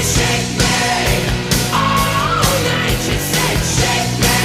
Shake me all night, she said, shake me.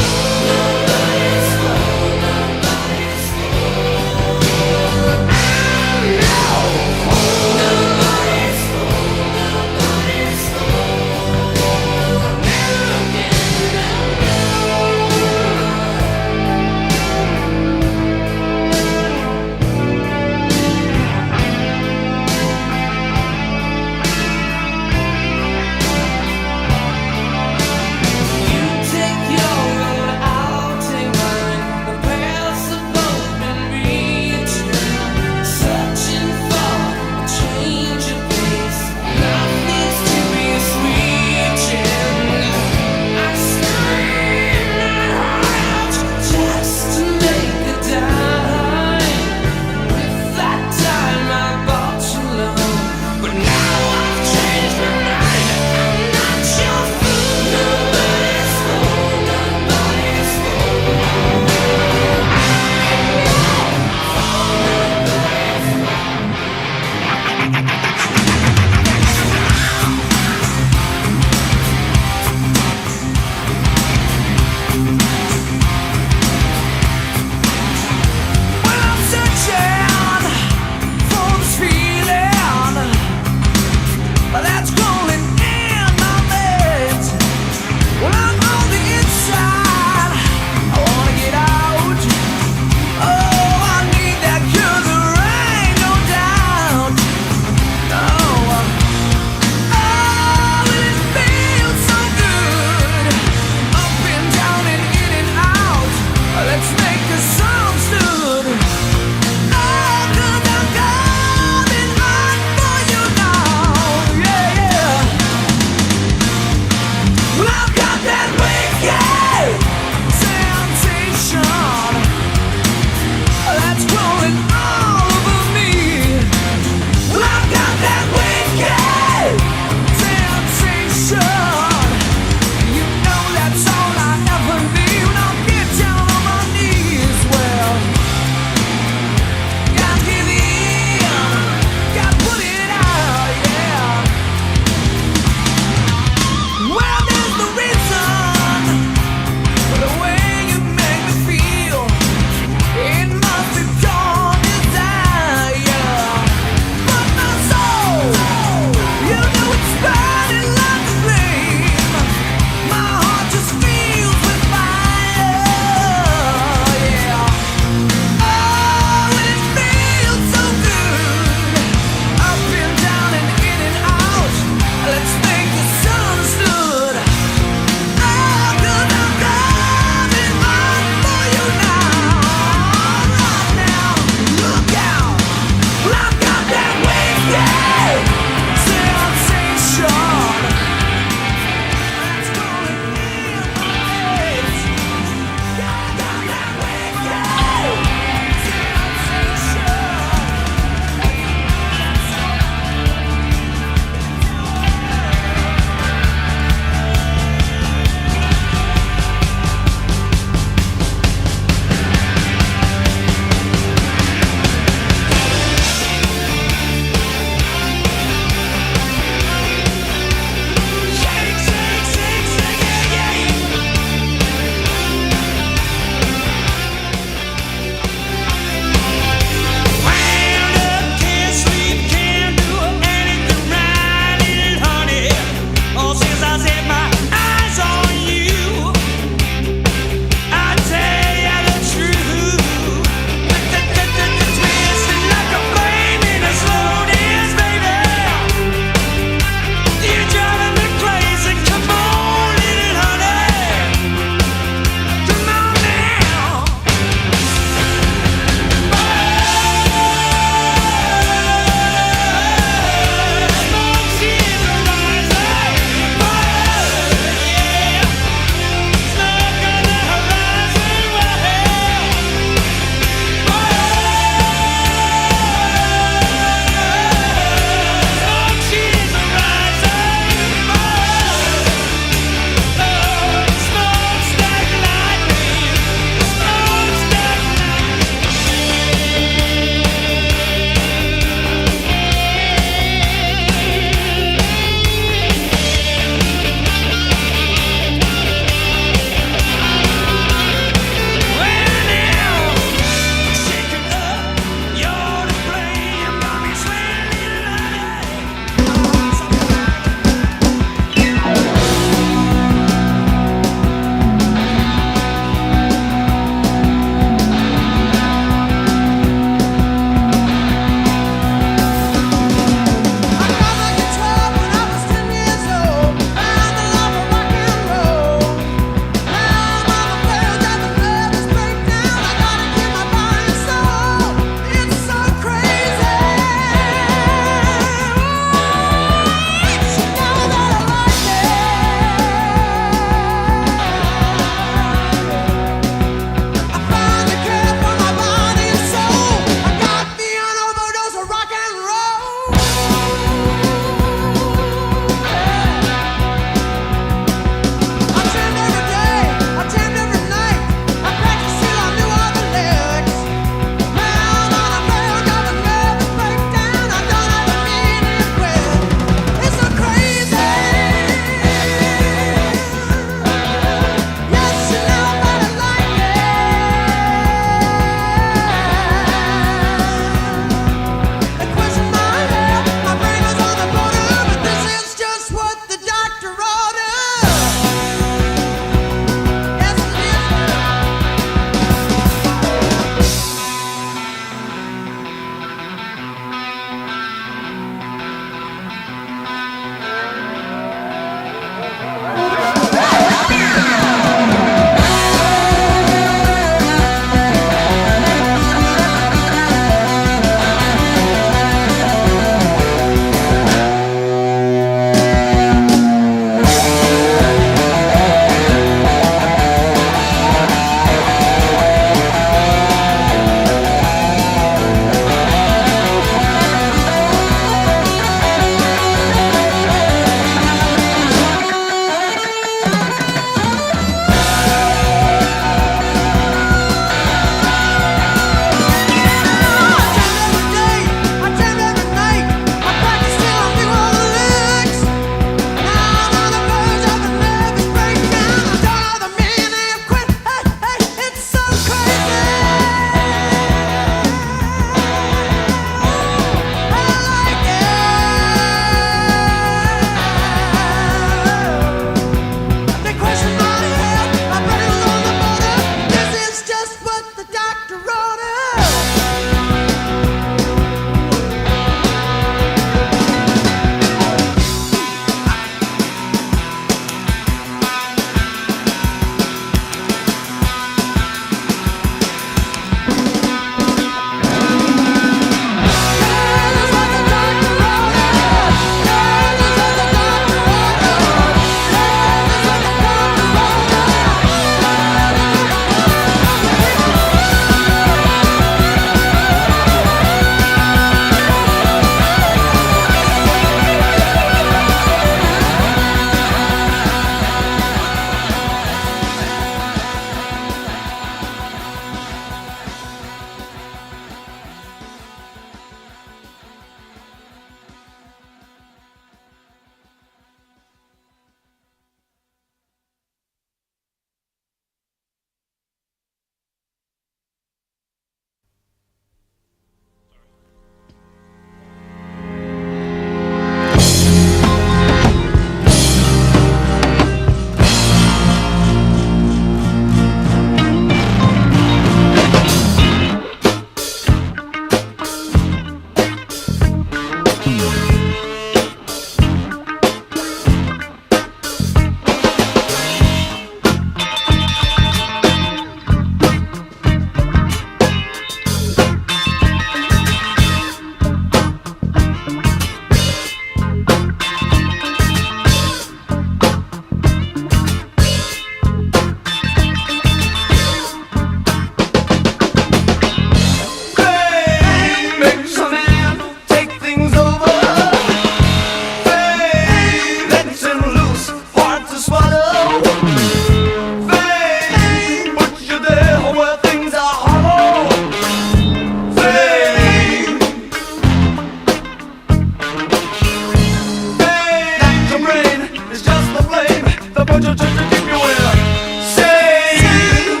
if you will. Say, hey.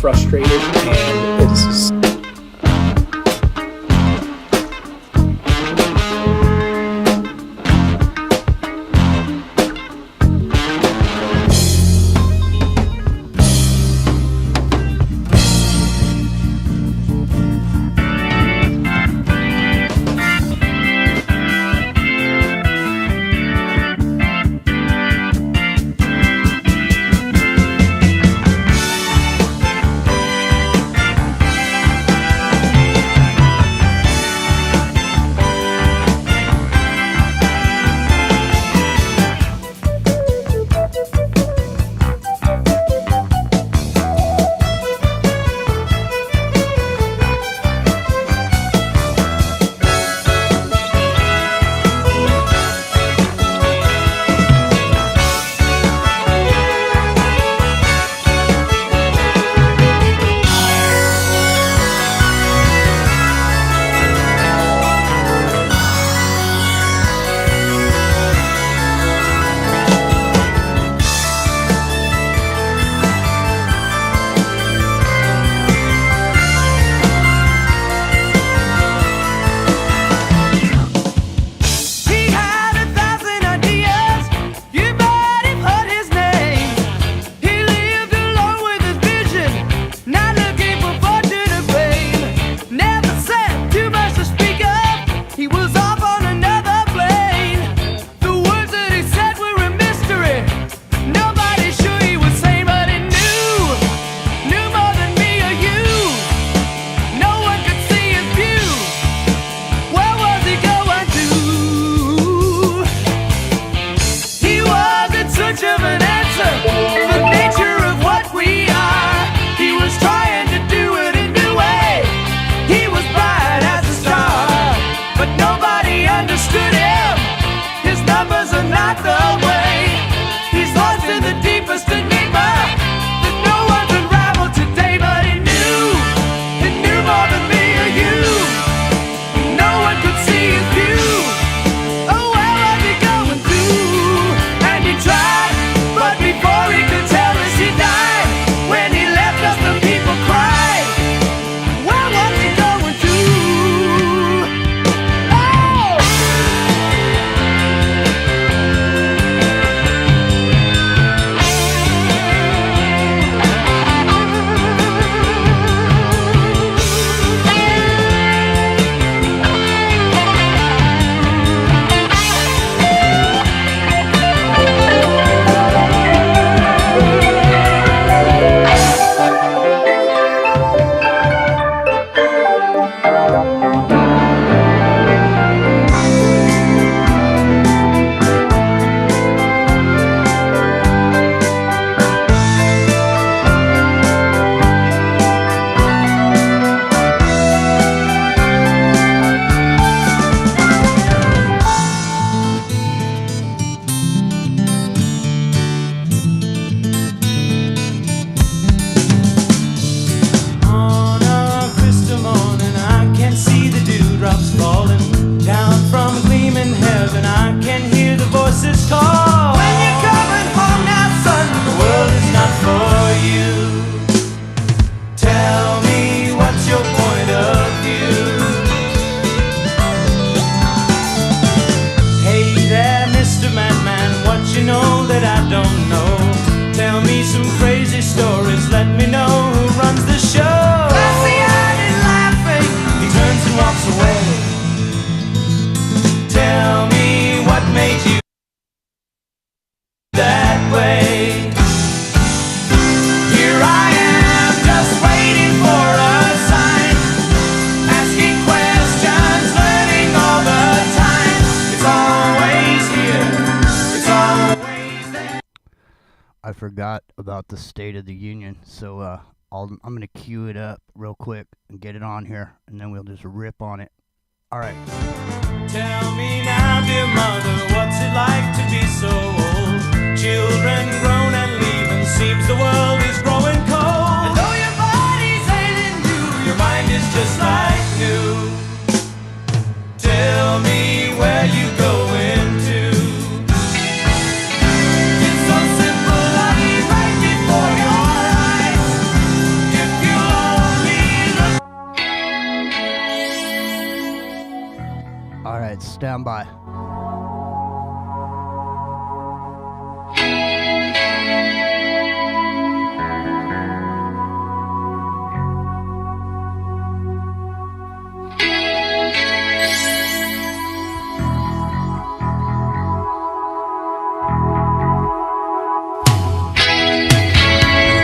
Frustrated, and it's forgot about the State of the Union, so I'm gonna cue it up real quick and get it on here, and then we'll just rip on it. All right. Tell me now, dear mother, what's it like to be so old? Children grown and leaving, seems the world is growing cold. And though your body's ailing you, your mind is just like new. Tell me where you going to. It's so simple, I mean, right before your eyes. If you only look. All right, stand by.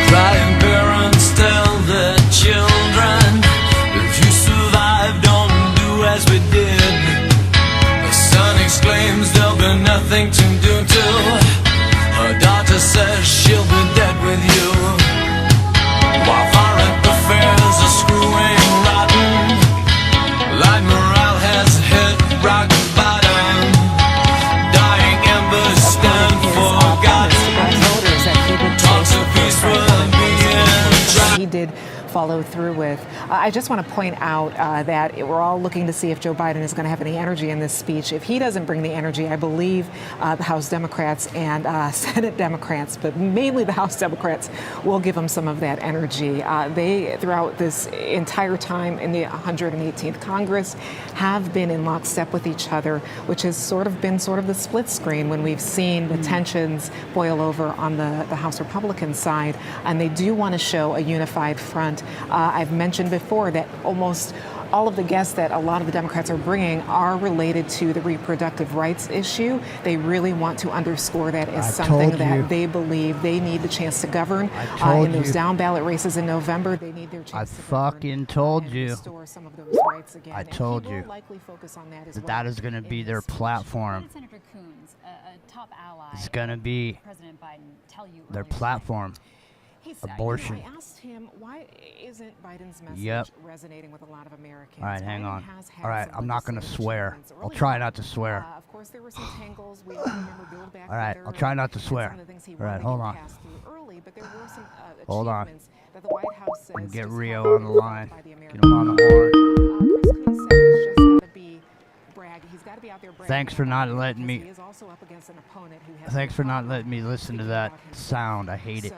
Crying parents tell their children, if you survive, don't do as we did. The son exclaims there'll be nothing to do till her daughter says she'll be dead with you. While foreign affairs are screwing rotten, light morale has hit rock bottom. Dying embers stand forgotten. Talks of peace will be in. He did follow through with. I just want to point out that we're all looking to see if Joe Biden is going to have any energy in this speech. If he doesn't bring the energy, I believe the House Democrats and Senate Democrats, but mainly the House Democrats, will give him some of that energy. They, throughout this entire time in the 118th Congress, have been in lockstep with each other, which has been the split screen when we've seen the tensions boil over on the House Republican side, and they do want to show a unified front. I've mentioned before that almost all of the guests that a lot of the Democrats are bringing are related to the reproductive rights issue. They really want to underscore that as something that they believe they need the chance to govern. In those down ballot races in November, they need their chance to fucking told you. restore some of those rights again. I told you that is going to be their platform. Senator Coons, a top ally. It's going to be President Biden tell you their earlier platform. Abortion. I asked him, why isn't Biden's message resonating with a lot of Americans? All right, hang on. Had All right, some I'm not going to legislative swear. achievements I'll early try on. not to swear. Of course, there were some tangles. We all remember Build Back All right, Better I'll try not to and swear. some of the things he All right, wanted to hold get on. passed through early, but there were some Hold on. achievements that the White House says Get just Rio haven't on the been line. felt by the Get him on the horn. Chris Coons said it's just got to be brag. He's got to be out there bragging. Thanks for not about it letting because me. he is also up against an opponent who has Thanks no for not problem letting me listen to speaking that about himself. sound. I hate it. So,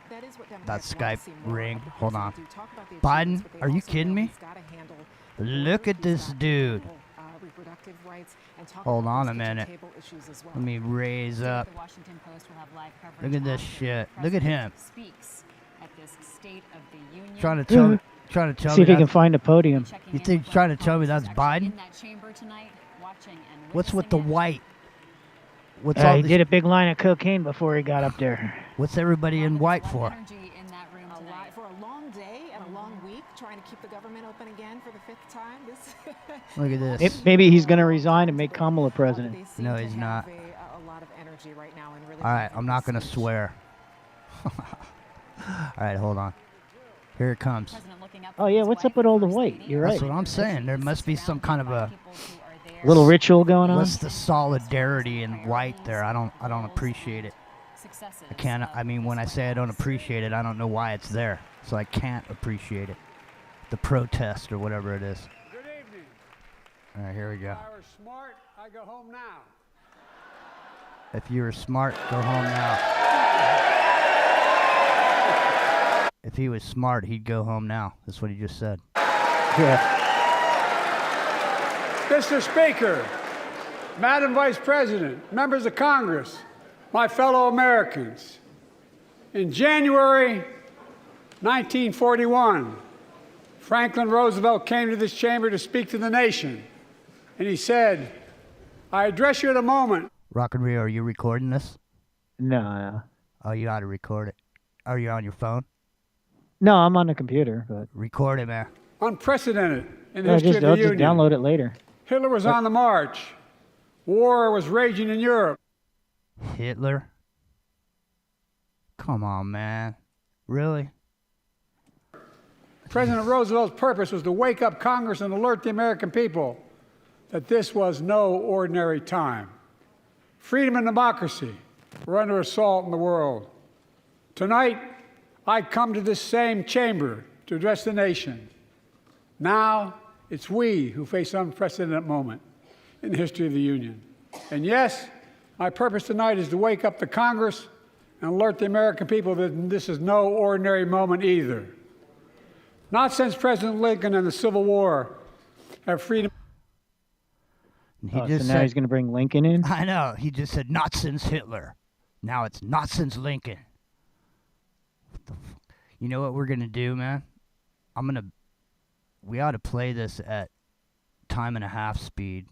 that is what That Democrats want to Skype see more ring. of. The Hold on. president do talk about the Biden, achievements, but they are you also kidding know me? he's gotta handle Look war, at he's this got to dude. handle, reproductive rights, and talk Hold about on those a kitchen minute. table issues as well. Let me raise up. The Washington Post will have live coverage. Look at this after shit. the Look at him. president Speaks at this State of the Union. Trying to tell See me if he can that's, find a podium. Checking you in think with trying to White tell me House. that's He's actually Biden? in that chamber tonight, watching and What's with the witnessing it. white? What's all He this? did a big line of cocaine before he got up there. What's everybody in There's white a lot for? of energy in that room A lot tonight. for a long day and a long week, trying to keep the government open again for the 5th time. This Look at this. Maybe he's going to resign and make Kamala president. They seem No, to he's have not. a lot of energy right now and really All right, want I'm not this gonna speech. swear. All right, hold on. Here it comes. President looking up Oh, at yeah, his what's wife up with all the first white? lady. You're That's right. what I'm saying. There must be some kind of a Little ritual going on. what's the solidarity in white there? I don't appreciate it. I can't. I mean, when I say I don't appreciate it, I don't know why it's there. So I can't appreciate it. The protest or whatever it is. Good evening. All right, here we go. If I were smart, I'd go home now. If you were smart, go home now. If he was smart, he'd go home now. That's what he just said. Yeah. Mr. Speaker, Madam Vice President, members of Congress, my fellow Americans, in January 1941, Franklin Roosevelt came to this chamber to speak to the nation, and he said, I address you at a moment. Rock and Rio, are you recording this? No. Oh, you ought to record it. Are you on your phone? No, I'm on the computer, but Record it, man. Unprecedented in the I'll history just, of I'll the just Union. download it later. Hitler was on the march. War was raging in Europe. Hitler? Come on, man. Really? President Roosevelt's purpose was to wake up Congress and alert the American people that this was no ordinary time. Freedom and democracy were under assault in the world. Tonight, I come to this same chamber to address the nation. Now, it's we who face an unprecedented moment in the history of the Union. And yes, my purpose tonight is to wake up the Congress and alert the American people that this is no ordinary moment either. Not since President Lincoln and the Civil War have freedom. He So just now said, he's going to bring Lincoln in? I know. He just said, not since Hitler. Now it's not since Lincoln. What the you know what we're going to do, man? We ought to play this at 1.5 speed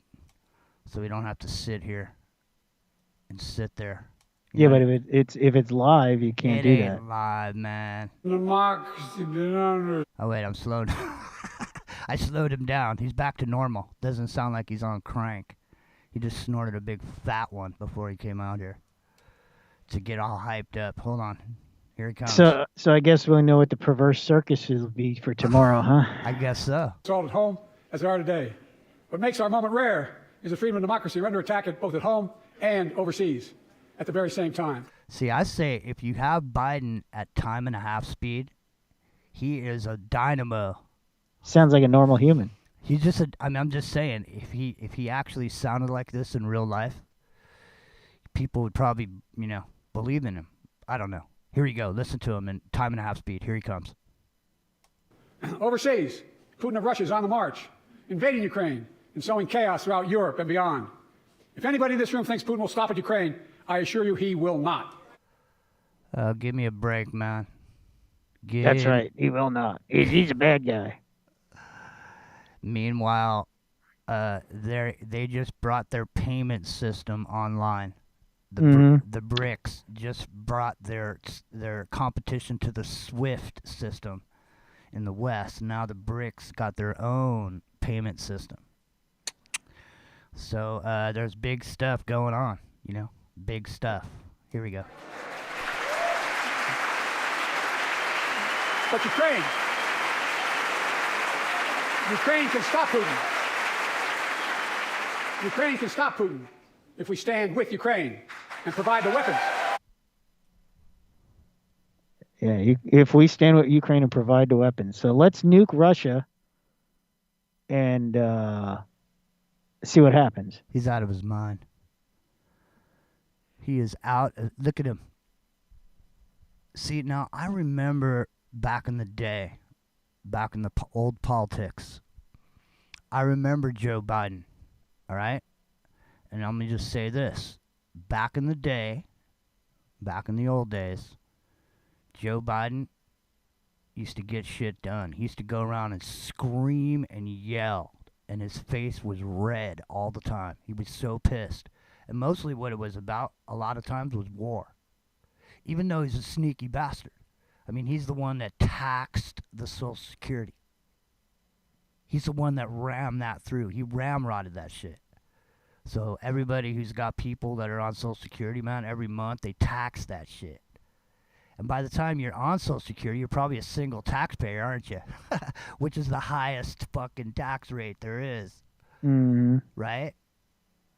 so we don't have to sit here and sit there. Yeah, but if it's live, you can't do It that. ain't live, man. Democracy been under. Oh, wait, I'm slowed. I slowed him down. He's back to normal. Doesn't sound like he's on crank. He just snorted a big fat one before he came out here to get all hyped up. Hold on. Here he comes. So I guess we'll know what the perverse circuses will be for tomorrow, huh? I guess so. Assault at home as they are today. What makes our moment rare is the freedom and democracy are under attack both at home and overseas at the very same time. See, I say if you have Biden at 1.5 speed, he is a dynamo. Sounds like a normal human. He's just I'm just saying, if he actually sounded like this in real life, people would probably, believe in him. I don't know. Here you go. Listen to him in 1.5 speed. Here he comes. Overseas, Putin of Russia is on the march, invading Ukraine and sowing chaos throughout Europe and beyond. If anybody in this room thinks Putin will stop at Ukraine, I assure you he will not. Give me a break, man. That's right. He will not. He's a bad guy. Meanwhile, they just brought their payment system online. The BRICS just brought their competition to the SWIFT system in the West. Now the BRICS got their own payment system. So there's big stuff going on, big stuff. Here we go. But Ukraine can stop Putin. Ukraine can stop Putin if we stand with Ukraine and provide the weapons. Yeah, if we stand with Ukraine and provide the weapons. So let's nuke Russia and see what happens. He's out of his mind. He is out. Look at him. See, now I remember back in the day, back in the old politics, I remember Joe Biden, all right? And let me just say this. Back in the day, back in the old days, Joe Biden used to get shit done. He used to go around and scream and yell, and his face was red all the time. He was so pissed. And mostly what it was about, a lot of times, was war. Even though he's a sneaky bastard. I mean, he's the one that taxed the Social Security. He's the one that rammed that through. He ramrodded that shit. So everybody who's got people that are on Social Security, man, every month they tax that shit. And by the time you're on Social Security, you're probably a single taxpayer, aren't you? Which is the highest fucking tax rate there is. Mm-hmm. Right?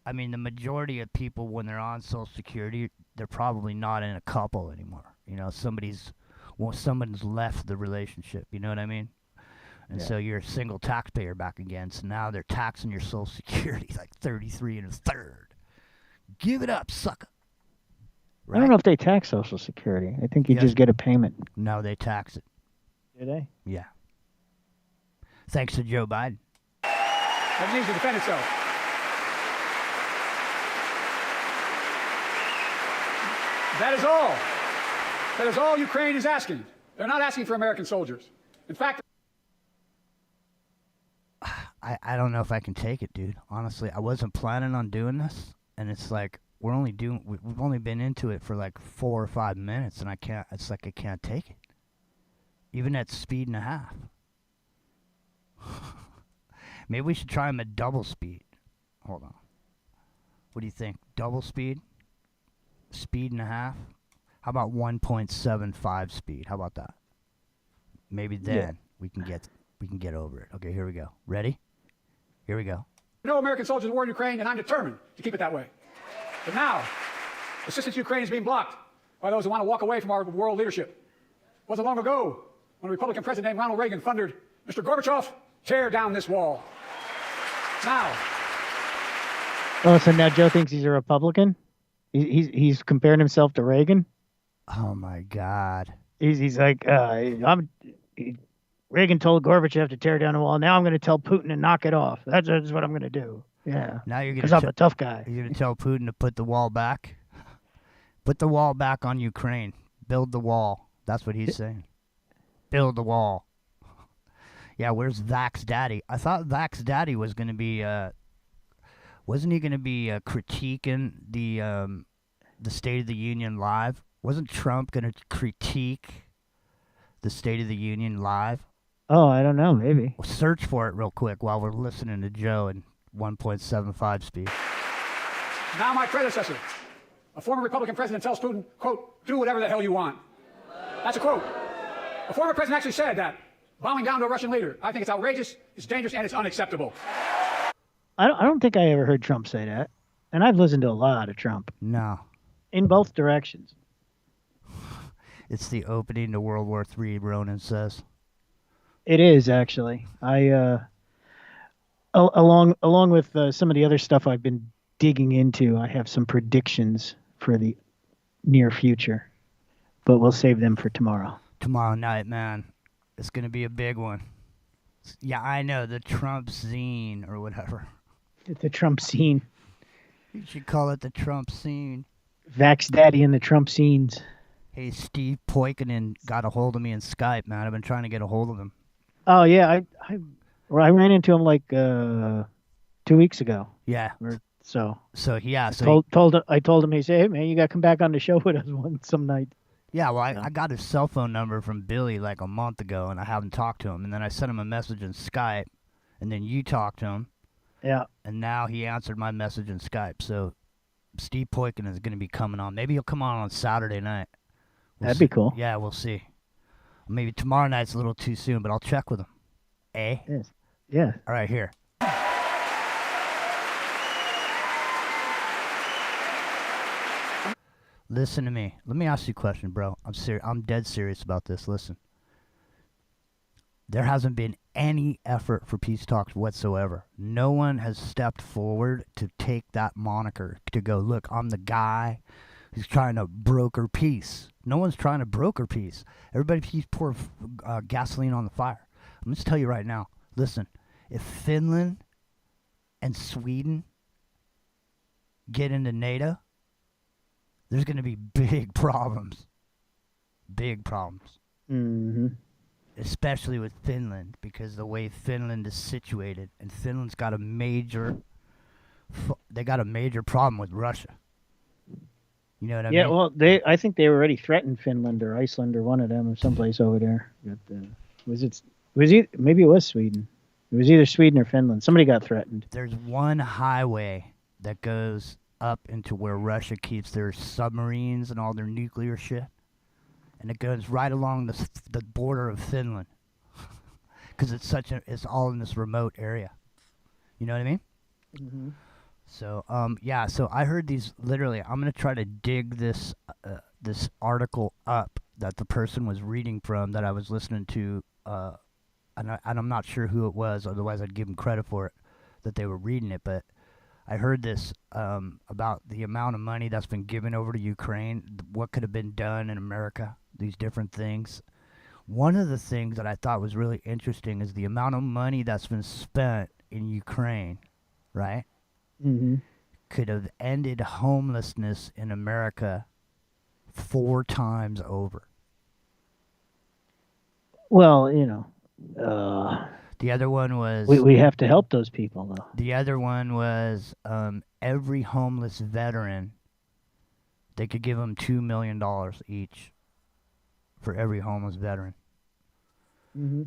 I mean, the majority of people, when they're on Social Security, they're probably not in a couple anymore. Someone's left the relationship. You know what I mean? And so you're a single taxpayer back again. So now they're taxing your Social Security like 33 1/3. Give it up, sucker. Right? I don't know if they tax Social Security. I think you just get a payment. No, they tax it. Do they? Yeah. Thanks to Joe Biden. It needs to defend itself. That is all. That is all Ukraine is asking. They're not asking for American soldiers. In fact, I don't know if I can take it, dude. Honestly, I wasn't planning on doing this, and it's like we've only been into it for like 4 or 5 minutes, and it's like I can't take it. Even at speed and a half. Maybe we should try him at double speed. Hold on. What do you think? Double speed? Speed and a half? How about 1.75 speed? How about that? Maybe then we can get over it. Okay, here we go. Ready? Here we go. No American soldiers in the war in Ukraine, and I'm determined to keep it that way. But now, assistance to Ukraine is being blocked by those who want to walk away from our world leadership. It wasn't long ago when a Republican president named Ronald Reagan thundered, "Mr. Gorbachev, tear down this wall." Now. Oh, so now Joe thinks he's a Republican? He's comparing himself to Reagan? Oh my God. He's like, Reagan told Gorbachev to tear down the wall. Now I'm going to tell Putin to knock it off. That's what I'm going to do. Yeah. Now you're Because gonna I'm a tough guy. You're gonna tell Putin to put the wall back. Put the wall back on Ukraine. Build the wall. That's what he's saying. Build the wall. Yeah, where's Vax Daddy? I thought Vax Daddy was gonna be wasn't he gonna be critiquing the State of the Union live? Wasn't Trump gonna critique the State of the Union live? Oh, I don't know. Maybe. Well, search for it real quick while we're listening to Joe in 1.75 speed. Now my predecessor, a former Republican president, tells Putin, quote, "Do whatever the hell you want." That's a quote. A former president actually said that. Bowing down to a Russian leader. I think it's outrageous, it's dangerous, and it's unacceptable. I don't think I ever heard Trump say that. And I've listened to a lot of Trump. No. In both directions. It's the opening to World War III, Ronan says. It is, actually. Along with some of the other stuff I've been digging into, I have some predictions for the near future. But we'll save them for tomorrow. Tomorrow night, man. It's going to be a big one. Yeah, I know. The Trump zine or whatever. The Trump scene. You should call it the Trump scene. Vax Daddy and the Trump scenes. Hey, Steve Poikonen got a hold of me in Skype, man. I've been trying to get a hold of him. Oh, yeah. I ran into him like 2 weeks ago. Yeah. So yeah. I told him, he said, "Hey, man, you got to come back on the show with us some night." Yeah, well, I got his cell phone number from Billy like a month ago, and I haven't talked to him. And then I sent him a message in Skype, and then you talked to him. Yeah. And now he answered my message in Skype. So Steve Poikonen is going to be coming on. Maybe he'll come on Saturday night. That'd be cool. Yeah, we'll see. Maybe tomorrow night's a little too soon, but I'll check with him. Eh? Yes. Yeah. All right, here. Listen to me. Let me ask you a question, bro. I'm dead serious about this. Listen. There hasn't been any effort for peace talks whatsoever. No one has stepped forward to take that moniker, to go, look, I'm the guy who's trying to broker peace. No one's trying to broker peace. Everybody keeps pouring gasoline on the fire. I'm just tell you right now. Listen, if Finland and Sweden get into NATO, there's going to be big problems. Big problems. Mm-hmm. Especially with Finland, because the way Finland is situated, and Finland's got a major problem with Russia. You know what I mean? Yeah, well, I think they already threatened Finland or Iceland or one of them or someplace over there. Maybe it was Sweden. It was either Sweden or Finland. Somebody got threatened. There's one highway that goes up into where Russia keeps their submarines and all their nuclear shit. And it goes right along the border of Finland, because it's all in this remote area. You know what I mean? Mm-hmm. So So I heard these. Literally, I'm gonna try to dig this article up that the person was reading from that I was listening to, and I'm not sure who it was. Otherwise, I'd give them credit for it that they were reading it. But I heard this about the amount of money that's been given over to Ukraine, what could have been done in America, these different things. One of the things that I thought was really interesting is the amount of money that's been spent in Ukraine, right? Mm-hmm. Could have ended homelessness in America 4 times over. Well, the other one was... We have to help those people, though. The other one was every homeless veteran, they could give them $2 million each for every homeless veteran. Mm-hmm.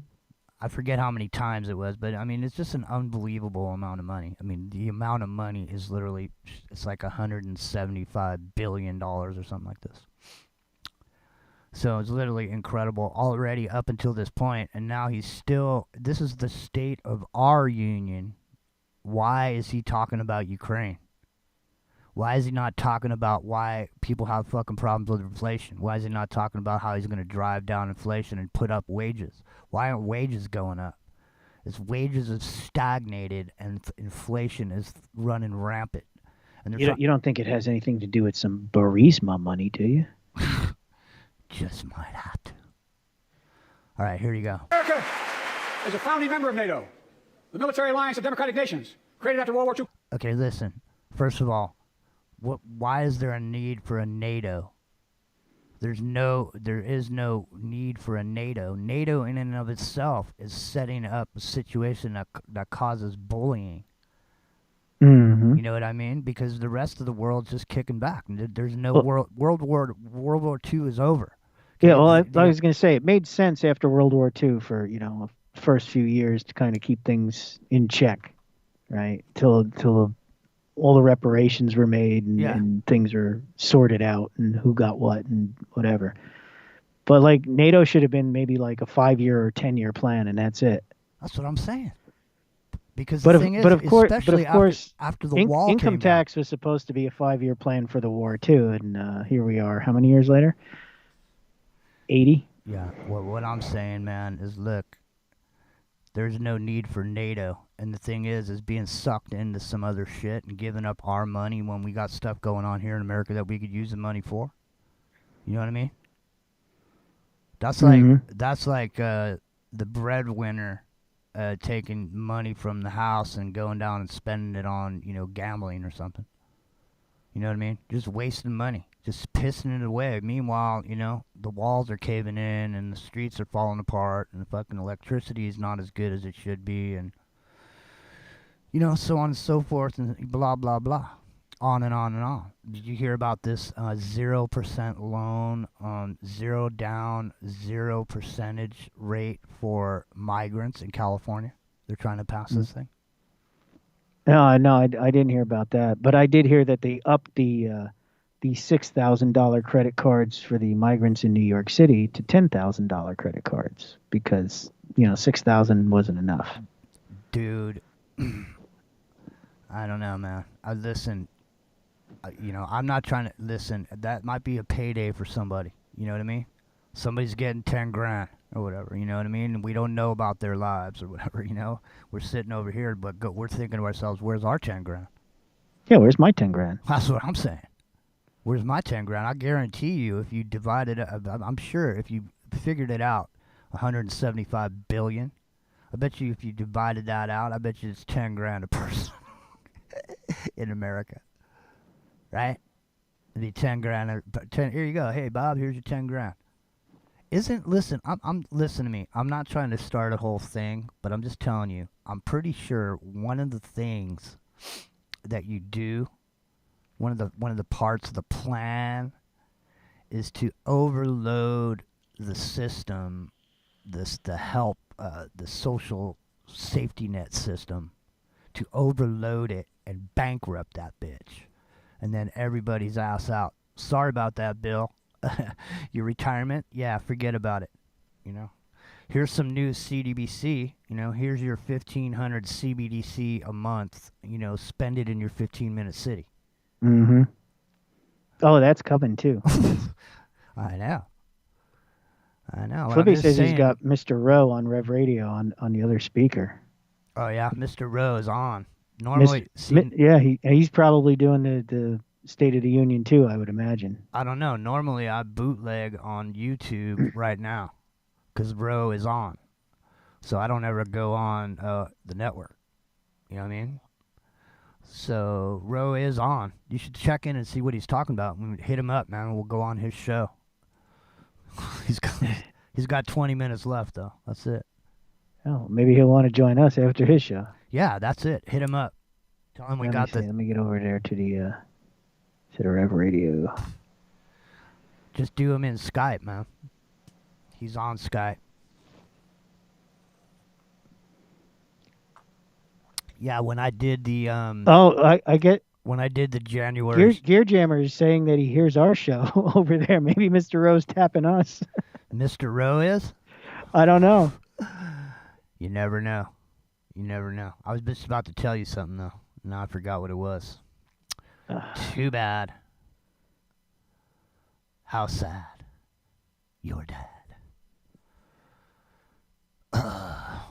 I forget how many times it was, but I mean, it's just an unbelievable amount of money. I mean, the amount of money is literally, it's like $175 billion or something like this. So it's literally incredible already up until this point, and now he's still. This is the state of our union. Why is he talking about Ukraine? Why is he not talking about why people have fucking problems with inflation? Why is he not talking about how he's going to drive down inflation and put up wages? Why aren't wages going up? His wages have stagnated and inflation is running rampant. And You don't think it has anything to do with some Burisma money, do you? just might have to. All right, here you go. America is a founding member of NATO, the military alliance of democratic nations, created after World War II. Okay, listen. First of all, why is there a need for a NATO? There is no need for a NATO. NATO in and of itself is setting up a situation that causes bullying. Mm-hmm. You know what I mean? Because the rest of the world's just kicking back. There's no World War II is over. Yeah, well, I was going to say it made sense after World War II for first few years to kind of keep things in check, right? Till all the reparations were made and things are sorted out and who got what and whatever. But like NATO should have been maybe like a 5-year or 10-year plan, and that's it. That's what I'm saying. Because the thing is, especially after the wall income came tax was supposed to be a 5-year plan for the war too, and here we are. How many years later? 80. Yeah. Well, what I'm saying, man, is look, there's no need for NATO, and the thing is being sucked into some other shit and giving up our money when we got stuff going on here in America that we could use the money for. You know what I mean? That's like the breadwinner taking money from the house and going down and spending it on, gambling or something. You know what I mean? Just wasting money, just pissing it away. Meanwhile, the walls are caving in and the streets are falling apart and the fucking electricity is not as good as it should be and, so on and so forth and blah, blah, blah. On and on and on. Did you hear about this 0% loan, 0 down, 0% rate for migrants in California? They're trying to pass this thing. No, I didn't hear about that, but I did hear that they upped the $6,000 credit cards for the migrants in New York City to $10,000 credit cards because $6,000 wasn't enough. Dude, I don't know, man. Listen. I'm not trying to listen. That might be a payday for somebody. You know what I mean? Somebody's getting 10 grand or whatever. You know what I mean? And we don't know about their lives or whatever. We're sitting over here, but we're thinking to ourselves, "Where's our 10 grand?" Yeah, where's my 10 grand? That's what I'm saying. Where's my 10 grand? I guarantee you, if you divided it, I'm sure if you figured it out, 175 billion. I bet you if you divided that out, I bet you it's 10 grand a person in America. Right? It'd be 10 grand. 10. Here you go. Hey, Bob, here's your 10 grand. Listen, listen to me. I'm not trying to start a whole thing, but I'm just telling you. I'm pretty sure one of the things that you do, one of the parts of the plan, is to overload the system, the help, the social safety net system, to overload it and bankrupt that bitch. And then everybody's ass out. Sorry about that, Bill. Your retirement? Yeah, forget about it. Here's some new CDBC. Here's your 1,500 CBDC a month. Spend it in your 15-minute city. Mm-hmm. Oh, that's coming too. I know. Flippy says he's got Mr. Rowe on Rev Radio on the other speaker. Oh yeah, Mr. Rowe is on. Normally, he's probably doing the State of the Union too, I would imagine. I don't know. Normally, I bootleg on YouTube right now because Rowe is on, so I don't ever go on the network. You know what I mean? So Rowe is on. You should check in and see what he's talking about. Hit him up, man. We'll go on his show. He's got 20 minutes left though. That's it. Oh, maybe he'll want to join us after his show. Yeah, that's it. Hit him up. Tell him Let me get over there to the Rev Radio. Just do him in Skype, man. He's on Skype. Yeah, when I did the I get when I did the January Gear Jammer is saying that he hears our show over there. Maybe Mr. Rowe's tapping us. Mr. Rowe is? I don't know. You never know. You never know. I was just about to tell you something though. Now I forgot what it was. Too bad. How sad. Your dad.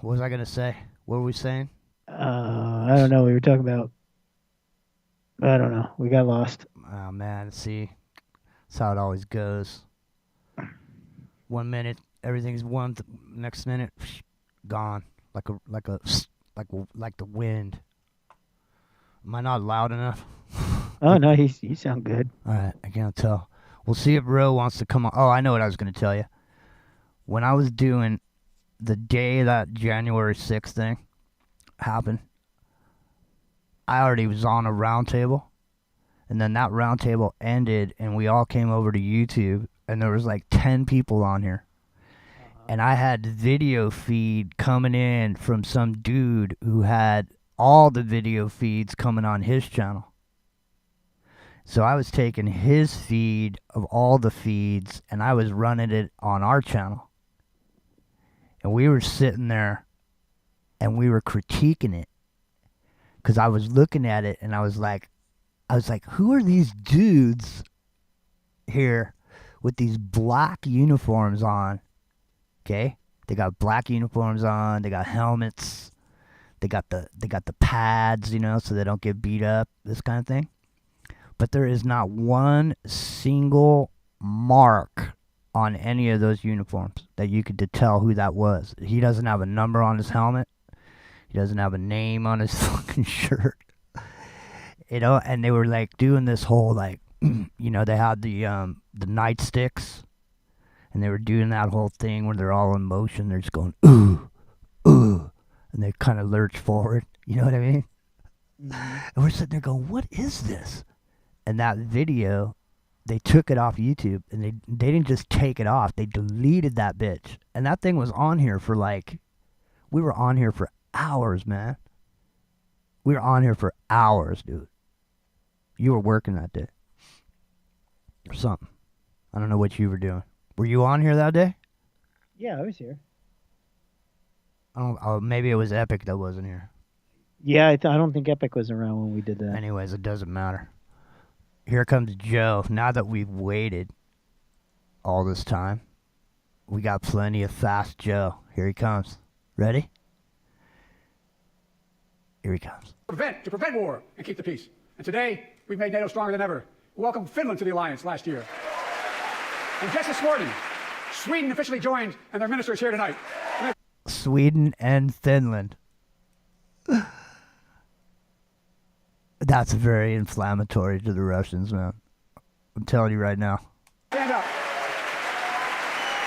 What was I gonna say? What were we saying? I don't know. We were talking about. I don't know. We got lost. Oh man, see, that's how it always goes. 1 minute, everything's one. Next minute, gone. Like the wind. Am I not loud enough? Oh no, you sound good. All right, I can't tell. We'll see if Ro wants to come on. Oh, I know what I was going to tell you. When I was doing the day that January 6th thing happened, I already was on a round table, and then that round table ended, and we all came over to YouTube, and there was like 10 people on here. And I had video feed coming in from some dude who had all the video feeds coming on his channel. So I was taking his feed of all the feeds, and I was running it on our channel. And we were sitting there, and we were critiquing it. Because I was looking at it, and I was like, who are these dudes here with these black uniforms on? Okay? They got black uniforms on, they got helmets, they got the pads, you know, so they don't get beat up, this kind of thing. But there is not one single mark on any of those uniforms that you could tell who that was. He doesn't have a number on his helmet. He doesn't have a name on his fucking shirt. You know, and they were like doing this whole like, you know, they had the nightsticks, and they were doing that whole thing where they're all in motion. They're just going ooh, ooh, and they kind of lurch forward. You know what I mean? Mm-hmm. And we're sitting there going, what is this? And that video, they took it off YouTube, and they didn't just take it off. They deleted that bitch. And that thing was on here for like, we were on here for hours, man. We were on here for hours, dude. You were working that day. Or something. I don't know what you were doing. Were you on here that day? Yeah, I was here. Maybe it was Epic that wasn't here. Yeah, I don't think Epic was around when we did that. Anyways, it doesn't matter. Here comes Joe. Now that we've waited all this time, we got plenty of fast Joe. Here he comes. Ready? Here he comes. To prevent war and keep the peace. And today, we've made NATO stronger than ever. We welcomed Finland to the alliance last year. And just this morning, Sweden officially joined, and their minister is here tonight. Sweden and Finland. That's very inflammatory to the Russians, man. I'm telling you right now. Stand up.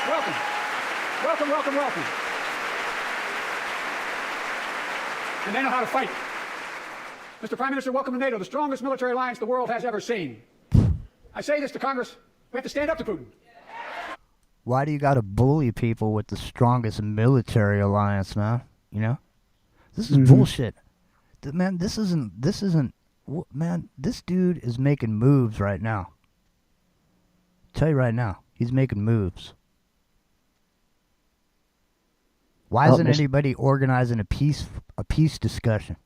Welcome. Welcome, welcome, welcome. And they know how to fight. Mr. Prime Minister, welcome to NATO, the strongest military alliance the world has ever seen. I say this to Congress, we have to stand up to Putin. Why do you gotta bully people with the strongest military alliance, man? You know? This is bullshit. Man, this isn't, man, this dude is making moves right now. I'll tell you right now, he's making moves. Why isn't anybody organizing a peace discussion?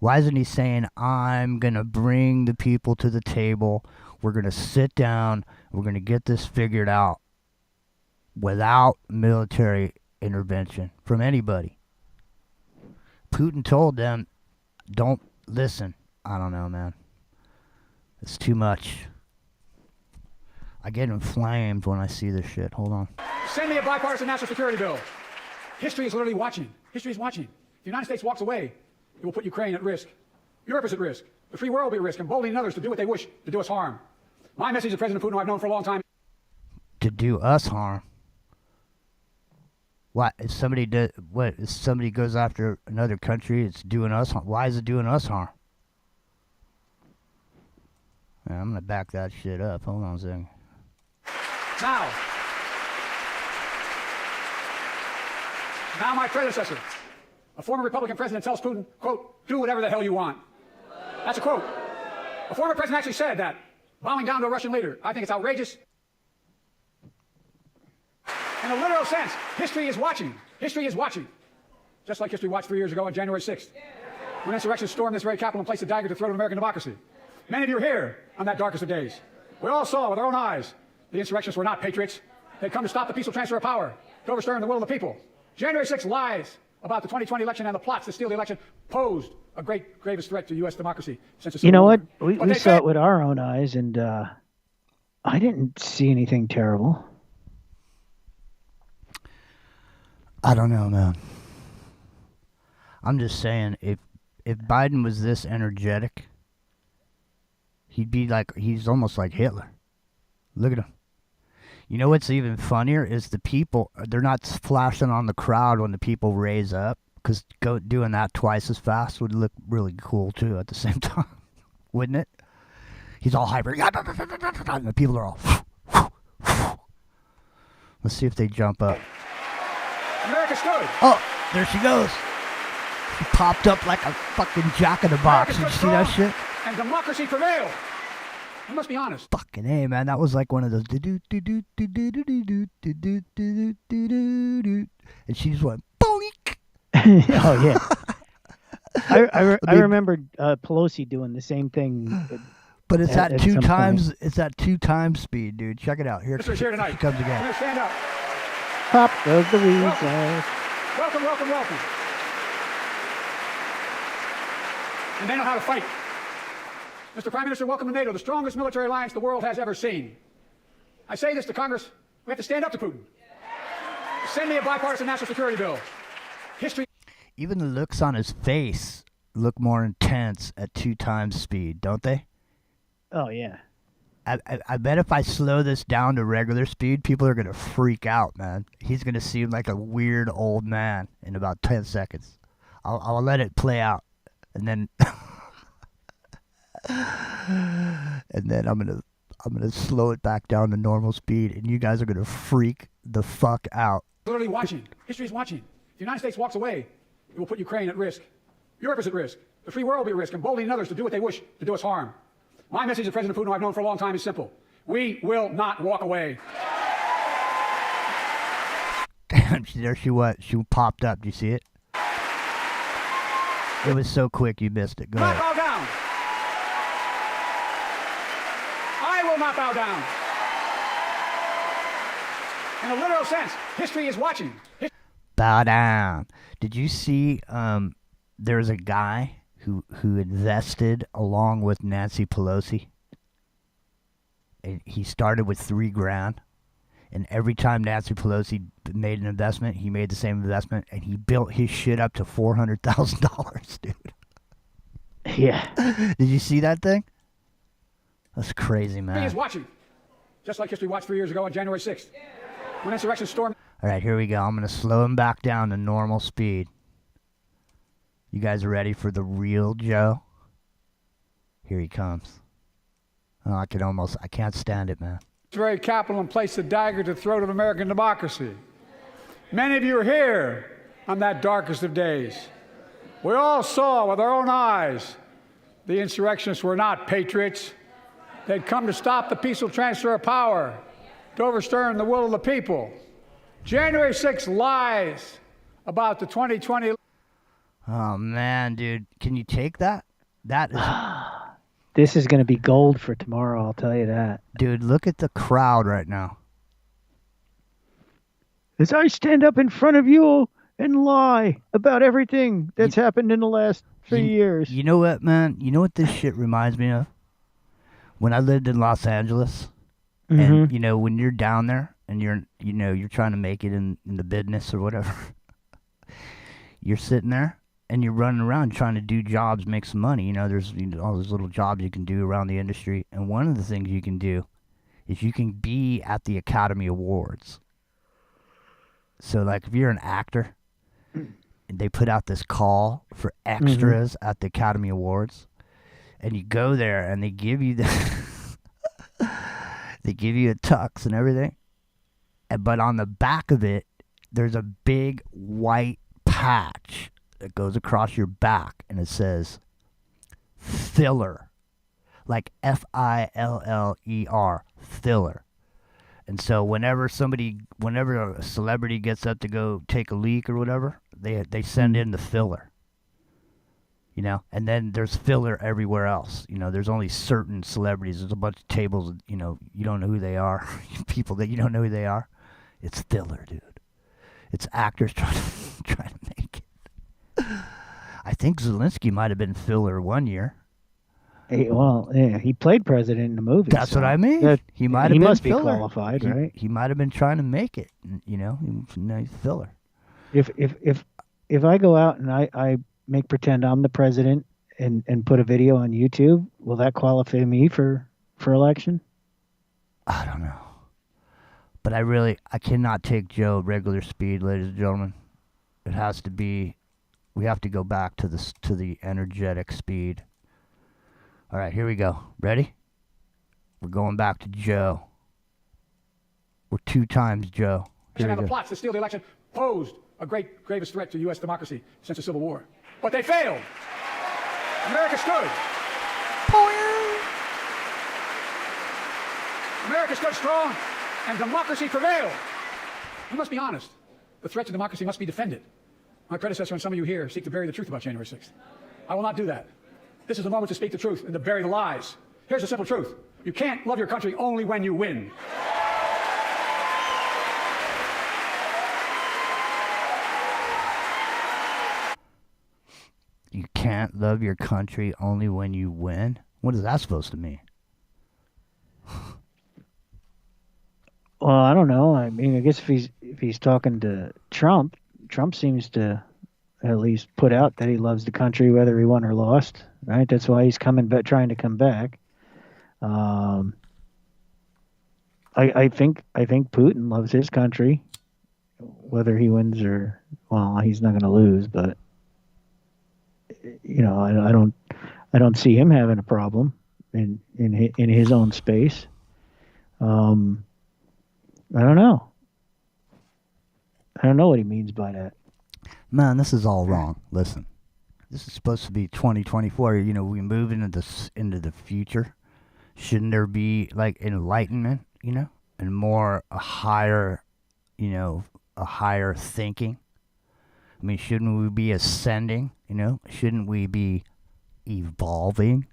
Why isn't he saying, I'm going to bring the people to the table, we're going to sit down, we're going to get this figured out without military intervention from anybody? Putin told them, don't listen. I don't know, man. It's too much. I get inflamed when I see this shit. Hold on. Send me a bipartisan national security bill. History is literally watching. History is watching. If the United States walks away, it will put Ukraine at risk. Europe is at risk. The free world will be at risk, emboldening others to do what they wish, to do us harm. My message to President Putin, who I've known for a long time. To do us harm? What if somebody if somebody goes after another country, it's doing us harm? Why is it doing us harm? Man, I'm gonna back that shit up. Hold on a second. Now my predecessor, a former Republican president, tells Putin, quote, do whatever the hell you want. That's a quote. A former president actually said that bowing down to a Russian leader, I think it's outrageous. In a literal sense, history is watching. History is watching. Just like history watched 3 years ago on January 6th, when insurrectionists stormed this very Capitol and placed a dagger to the throat of American democracy. Many of you are here on that darkest of days. We all saw with our own eyes the insurrectionists were not patriots. They'd come to stop the peaceful transfer of power, to overturn the will of the people. January 6th lies about the 2020 election and the plots to steal the election posed a gravest threat to U.S. democracy since the Civil You know War. what? But We they saw failed. it with our own eyes, and I didn't see anything terrible. I don't know, man. I'm just saying, if Biden was this energetic, he's almost like Hitler. Look at him. You know what's even funnier is the people, they're not flashing on the crowd when the people raise up, because doing that twice as fast would look really cool too at the same time, wouldn't it? He's all hyper, and the people are all. Let's see if they jump up. America stood. Oh, there she goes. She popped up like a fucking jack in the box. Did you see that shit? And democracy prevailed. You must be honest. Fucking A, man. That was like one of those. And she just went, boink. Oh, yeah. I remember Pelosi doing the same thing. But it's at two some times. point. It's at 2 times speed, dude. Check it out. Here Mr. here tonight. she comes Come again. here, stand up. Pop goes the weasel. Welcome, welcome, welcome. And they know how to fight. Mr. Prime Minister, welcome to NATO, the strongest military alliance the world has ever seen. I say this to Congress, we have to stand up to Putin. Send me a bipartisan national security bill. History. Even the looks on his face look more intense at 2 times speed, don't they? Oh, yeah. I bet if I slow this down to regular speed, people are going to freak out, man. He's going to seem like a weird old man in about 10 seconds. I'll let it play out. And then and then I'm gonna slow it back down to normal speed, and you guys are going to freak the fuck out. Literally watching. History is watching. If the United States walks away, it will put Ukraine at risk. Europe is at risk. The free world will be at risk, emboldening others to do what they wish to do us harm. My message to President Putin, who I've known for a long time, is simple. We will not walk away. Damn, there she was. She popped up. Do you see it? It was so quick you missed it. Go Not ahead. bow down. I will not bow down. In a literal sense, history is watching. Bow down. Did you see there's a guy who invested along with Nancy Pelosi? And he started with $3,000, and every time Nancy Pelosi made an investment, he made the same investment, and he built his shit up to $400,000, dude. Yeah. Did you see that thing? That's crazy, History man. is watching. Just like history watched 3 years ago on January 6th. When insurrection stormed. All right, here we go. I'm going to slow him back down to normal speed. You guys are ready for the real Joe? Here he comes. Oh, I can't stand it, man. This very Capitol and placed a dagger to the throat of American democracy. Many of you are here on that darkest of days. We all saw with our own eyes the insurrectionists were not patriots. They'd come to stop the peaceful transfer of power, to overturn the will of the people. January 6th lies about the 2020. Oh, man, dude. Can you take that? That is... This is going to be gold for tomorrow, I'll tell you that. Dude, look at the crowd right now. As I stand up in front of you and lie about everything that's happened in the last 3 years. You know what, man? You know what this shit reminds me of? When I lived in Los Angeles, and, you know, when you're down there and you're trying to make it in the business or whatever, you're sitting there and you're running around trying to do jobs, make some money. You know, there's all those little jobs you can do around the industry. And one of the things you can do is you can be at the Academy Awards. So, like, if you're an actor, they put out this call for extras at the Academy Awards, and you go there and they give you they give you a tux and everything, but on the back of it there's a big white patch that goes across your back, and it says filler. like F-I-L-L-E-R, filler. And so whenever a celebrity gets up to go take a leak or whatever, they send in the filler. You know, and then there's filler everywhere else. You know, there's only certain celebrities. There's a bunch of tables, you know, you don't know who they are. People that you don't know who they are. It's filler, dude. It's actors trying to make it. I think Zelensky might have been filler one year. Hey, well, yeah, he played president in the movie. That's so what I mean. He might have he been must filler. be qualified, right? He might have been trying to make it. You know, he's filler. If I go out and I make pretend I'm the president and put a video on YouTube, will that qualify me for election? I don't know. But I cannot take Joe regular speed, ladies and gentlemen. It has to be, we have to go back to the energetic speed. All right, here we go. Ready? We're going back to Joe. We're 2 times Joe. And the plots to steal the election posed a gravest threat to U.S. democracy since the Civil War. But they failed. America stood. America stood strong, and democracy prevailed. We must be honest. The threat to democracy must be defended. My predecessor and some of you here seek to bury the truth about January 6th. I will not do that. This is the moment to speak the truth and to bury the lies. Here's the simple truth. You can't love your country only when you win. You can't love your country only when you win? What is that supposed to mean? Well, I don't know. I mean, I guess if he's talking to Trump seems to at least put out that he loves the country whether he won or lost, right? That's why he's trying to come back. I think Putin loves his country, whether he wins or, well, he's not going to lose, but you know, I don't see him having a problem in his own space. I don't know. I don't know what he means by that. Man, this is all wrong. Listen, this is supposed to be 2024. You know, we move into the future. Shouldn't there be like enlightenment, you know, and more a higher thinking? I mean, shouldn't we be ascending? You know, shouldn't we be evolving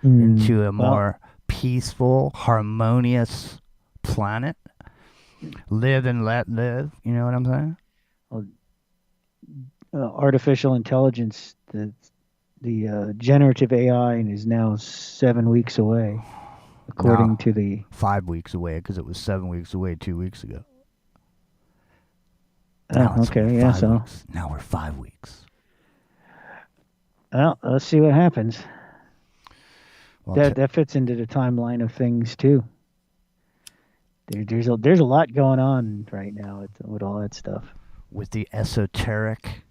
into a more peaceful, harmonious planet? Live and let live. You know what I'm saying? Well, artificial intelligence, the generative AI is now 7 weeks away, according to the 5 weeks away, because it was 7 weeks away 2 weeks ago. Okay, yeah. So now we're 5 weeks. Well, let's see what happens. Well, That fits into the timeline of things too. There's a lot going on right now with all that stuff. With the esoteric.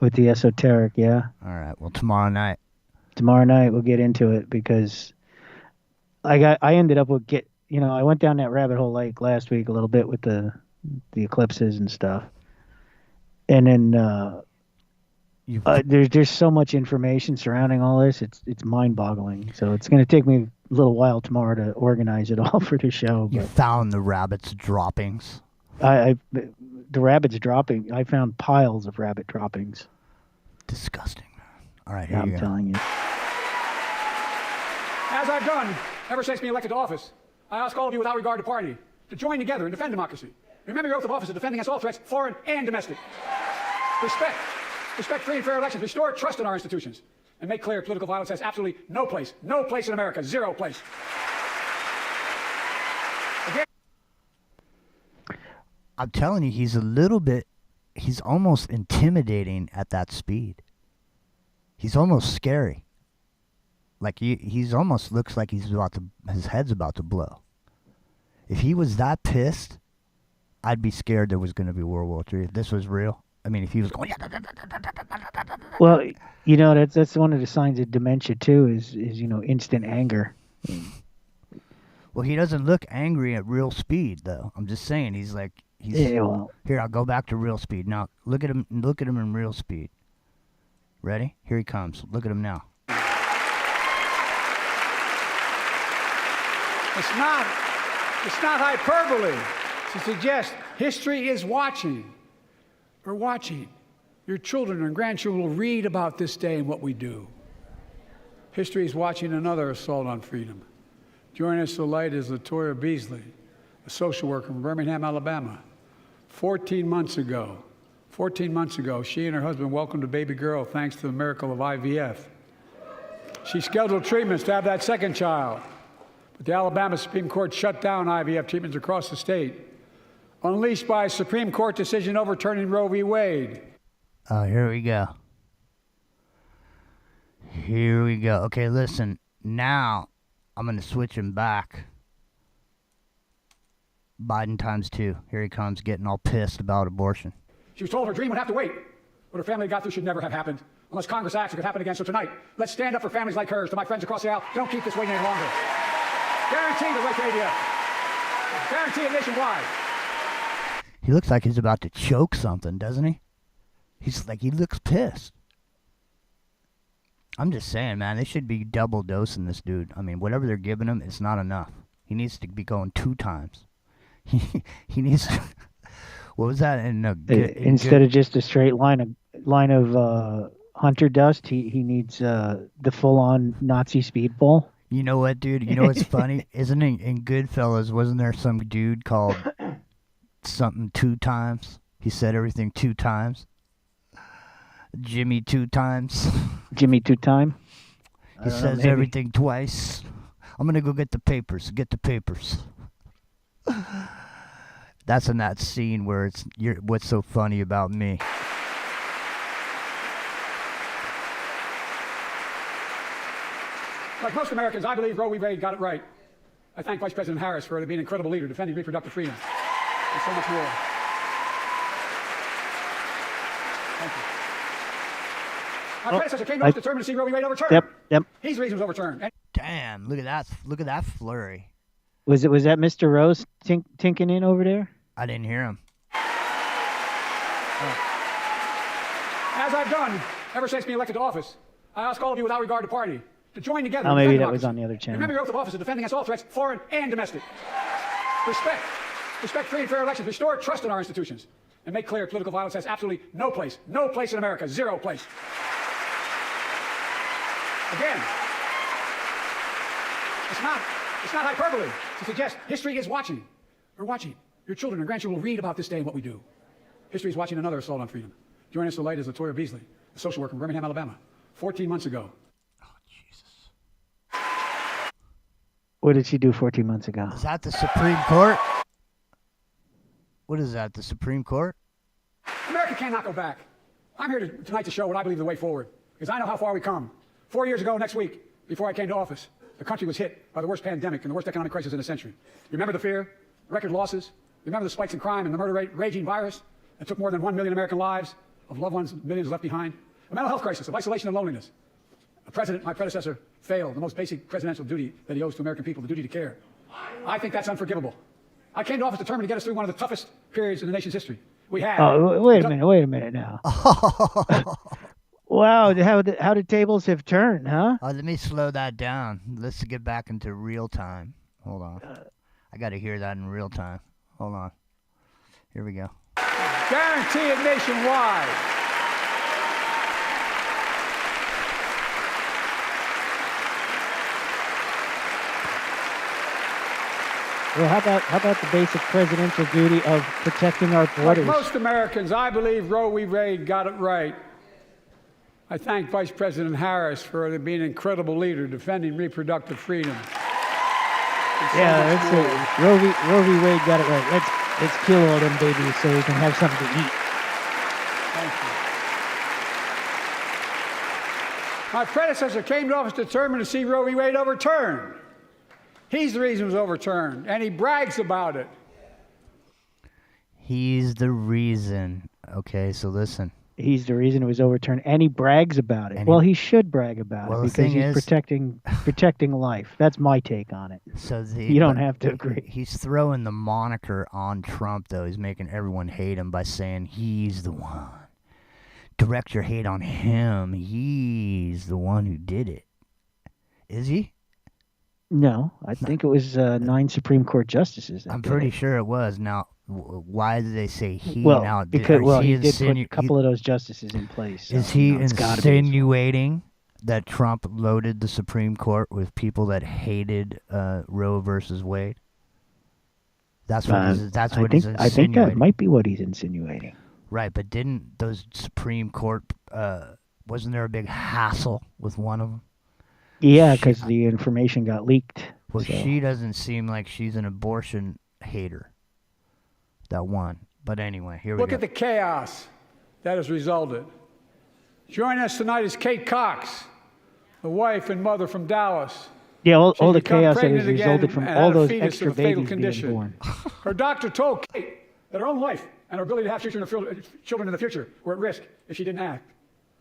With the esoteric, yeah. All right. Well, tomorrow night We'll get into it because I ended up with I went down that rabbit hole like last week a little bit with the eclipses and stuff, and then there's so much information surrounding all this. It's mind-boggling. So it's going to take me a little while tomorrow to organize it all for the show. You found the rabbit's droppings. The rabbit's dropping. I found piles of rabbit droppings. Disgusting, man. All right, Yeah, here you I'm go. telling you. As I've done ever since being elected to office, I ask all of you without regard to party to join together and defend democracy. Remember your oath of office of defending against all threats, foreign and domestic. Respect free and fair elections, restore trust in our institutions, and make clear political violence has absolutely no place in America, zero place. Again. I'm telling you, he's almost intimidating at that speed. He's almost scary. Like he's almost looks like his head's about to blow. If he was that pissed, I'd be scared there was going to be World War III. If this was real, I mean, if he was going, Well, that's one of the signs of dementia too. Is instant anger. Well, he doesn't look angry at real speed, though. I'm just saying, here. I'll go back to real speed now. Look at him in real speed. Ready? Here he comes. Look at him now. It's not hyperbole to suggest history is watching. We're watching. Your children and grandchildren will read about this day and what we do. History is watching another assault on freedom. Joining us tonight is Latoya Beasley, a social worker from Birmingham, Alabama. 14 months ago, she and her husband welcomed a baby girl thanks to the miracle of IVF. She scheduled treatments to have that second child, but the Alabama Supreme Court shut down IVF treatments across the state, unleashed by a Supreme Court decision overturning Roe v. Wade. Oh, here we go. Here we go. Okay, listen. Now, I'm going to switch him back. Biden ×2. Here he comes, getting all pissed about abortion. She was told her dream would have to wait. What her family got through should never have happened. Unless Congress acts, it could happen again. So tonight, let's stand up for families like hers. To my friends across the aisle, don't keep this waiting any longer. Guarantee the right to ADF. Guarantee it nationwide. He looks like he's about to choke something, doesn't he? He looks pissed. I'm just saying, man, they should be double dosing this dude. I mean, whatever they're giving him, it's not enough. He needs to be going 2 times. He needs to, what was that? Instead of just a straight line of hunter dust, he needs the full-on Nazi speedball. You know what, dude? You know what's funny? Isn't it in Goodfellas, wasn't there some dude called something 2 times? He said everything 2 times. Jimmy 2 times. Jimmy 2 time? He says everything twice. I'm going to go get the papers. Get the papers. That's in that scene where it's what's so funny about me. Like most Americans, I believe Roe v. Wade got it right. I thank Vice President Harris for being an incredible leader defending reproductive freedom and so much more. Thank you. My predecessor came to us determined to see Roe v. Wade overturned. Yep. He's the reason it was overturned. Damn, look at that flurry. Was that Mr. Rose tinking in over there? I didn't hear him. As I've done ever since being elected to office, I ask all of you without regard to party to join together. Oh, maybe that was on the other channel. Remember your oath of office of defending against all threats, foreign and domestic. Respect free and fair elections, restore trust in our institutions, and make clear political violence has absolutely no place in America, 0 place. Again, it's not hyperbole to suggest history is watching. We're watching. Your children and grandchildren will read about this day and what we do. History is watching another assault on freedom. Joining us tonight is Latoya Beasley, a social worker from Birmingham, Alabama. 14 months ago. Oh, Jesus. What did she do 14 months ago? Is that the Supreme Court? What is that, the Supreme Court? America cannot go back. I'm here tonight to show what I believe is the way forward, because I know how far we come. 4 years ago next week, before I came to office, the country was hit by the worst pandemic and the worst economic crisis in a century. You remember the fear, record losses? You remember the spikes in crime and the murder rate, raging virus that took more than 1 million American lives, of loved ones, millions left behind? A mental health crisis of isolation and loneliness. A president, my predecessor, failed the most basic presidential duty that he owes to American people, the duty to care. I think that's unforgivable. I came to office determined to get us through one of the toughest periods in the nation's history. We have. Oh, wait a minute now. Wow, how the tables have turned, huh? Let me slow that down. Let's get back into real time. Hold on. I got to hear that in real time. Hold on. Here we go. Guarantee it nationwide. Well, how about the basic presidential duty of protecting our borders? Like most Americans, I believe Roe v. Wade got it right. I thank Vice President Harris for being an incredible leader defending reproductive freedom. Yeah, that's it. Roe v. Wade got it right. Let's kill all them babies so we can have something to eat. Thank you. My predecessor came to office determined to see Roe v. Wade overturned. He's the reason it was overturned, and he brags about it. He's the reason. Okay, so listen. He's the reason it was overturned, and he brags about it. Well, he should brag about it because he's protecting life. That's my take on it. So you don't have to agree. He's throwing the moniker on Trump, though. He's making everyone hate him by saying he's the one. Direct your hate on him. He's the one who did it. Is he? No, I think it was 9 Supreme Court justices that I'm did pretty it. sure it was. Now, why did they say he? Well, Now, because is he he did put a insinu- couple of those justices in place. So, is he it's got to be his fault. insinuating that Trump loaded the Supreme Court with people that hated Roe versus Wade? That's what he's I think that insinuating. might be what he's insinuating. Right, but didn't those Supreme Court wasn't there a big hassle with one of them? Yeah, because the information got leaked. Well, so. she doesn't seem like she's an abortion hater. That one. But anyway, here we Look go. at the chaos that has resulted. Joining us tonight is Kate Cox, the wife and mother from Dallas. Yeah, all She's the become chaos that has pregnant again resulted from and all had a those fetus extra with a fatal babies being condition. born. Her doctor told Kate that her own life and her ability to have children in the future were at risk if she didn't act.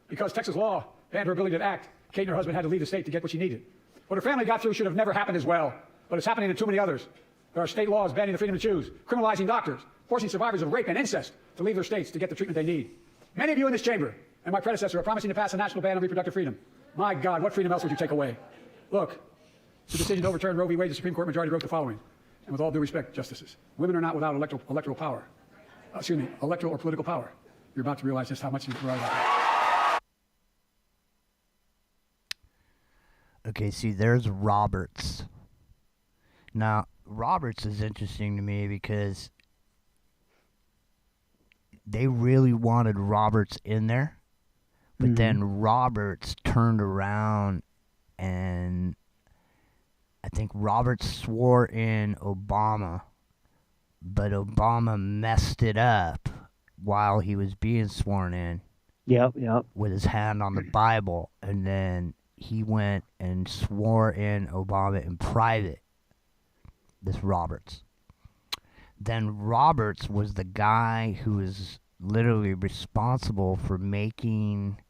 Because Texas law banned her ability to act, Kate and her husband had to leave the state to get what she needed. What her family got through should have never happened as well, but it's happening to too many others. There are state laws banning the freedom to choose, criminalizing doctors, forcing survivors of rape and incest to leave their states to get the treatment they need. Many of you in this chamber and my predecessor are promising to pass a national ban on reproductive freedom. My God, what freedom else would you take away? Look, the decision to overturn Roe v. Wade, the Supreme Court majority wrote the following, and with all due respect, justices, women are not without electoral power. Electoral or political power. You're about to realize just how much you're right about that. Okay, see, there's Roberts. Now, Roberts is interesting to me because they really wanted Roberts in there, but then Roberts turned around and I think Roberts swore in Obama, but Obama messed it up while he was being sworn in. Yep. With his hand on the Bible, and then he went and swore in Obama in private. This Roberts. Then Roberts was the guy who was literally responsible for making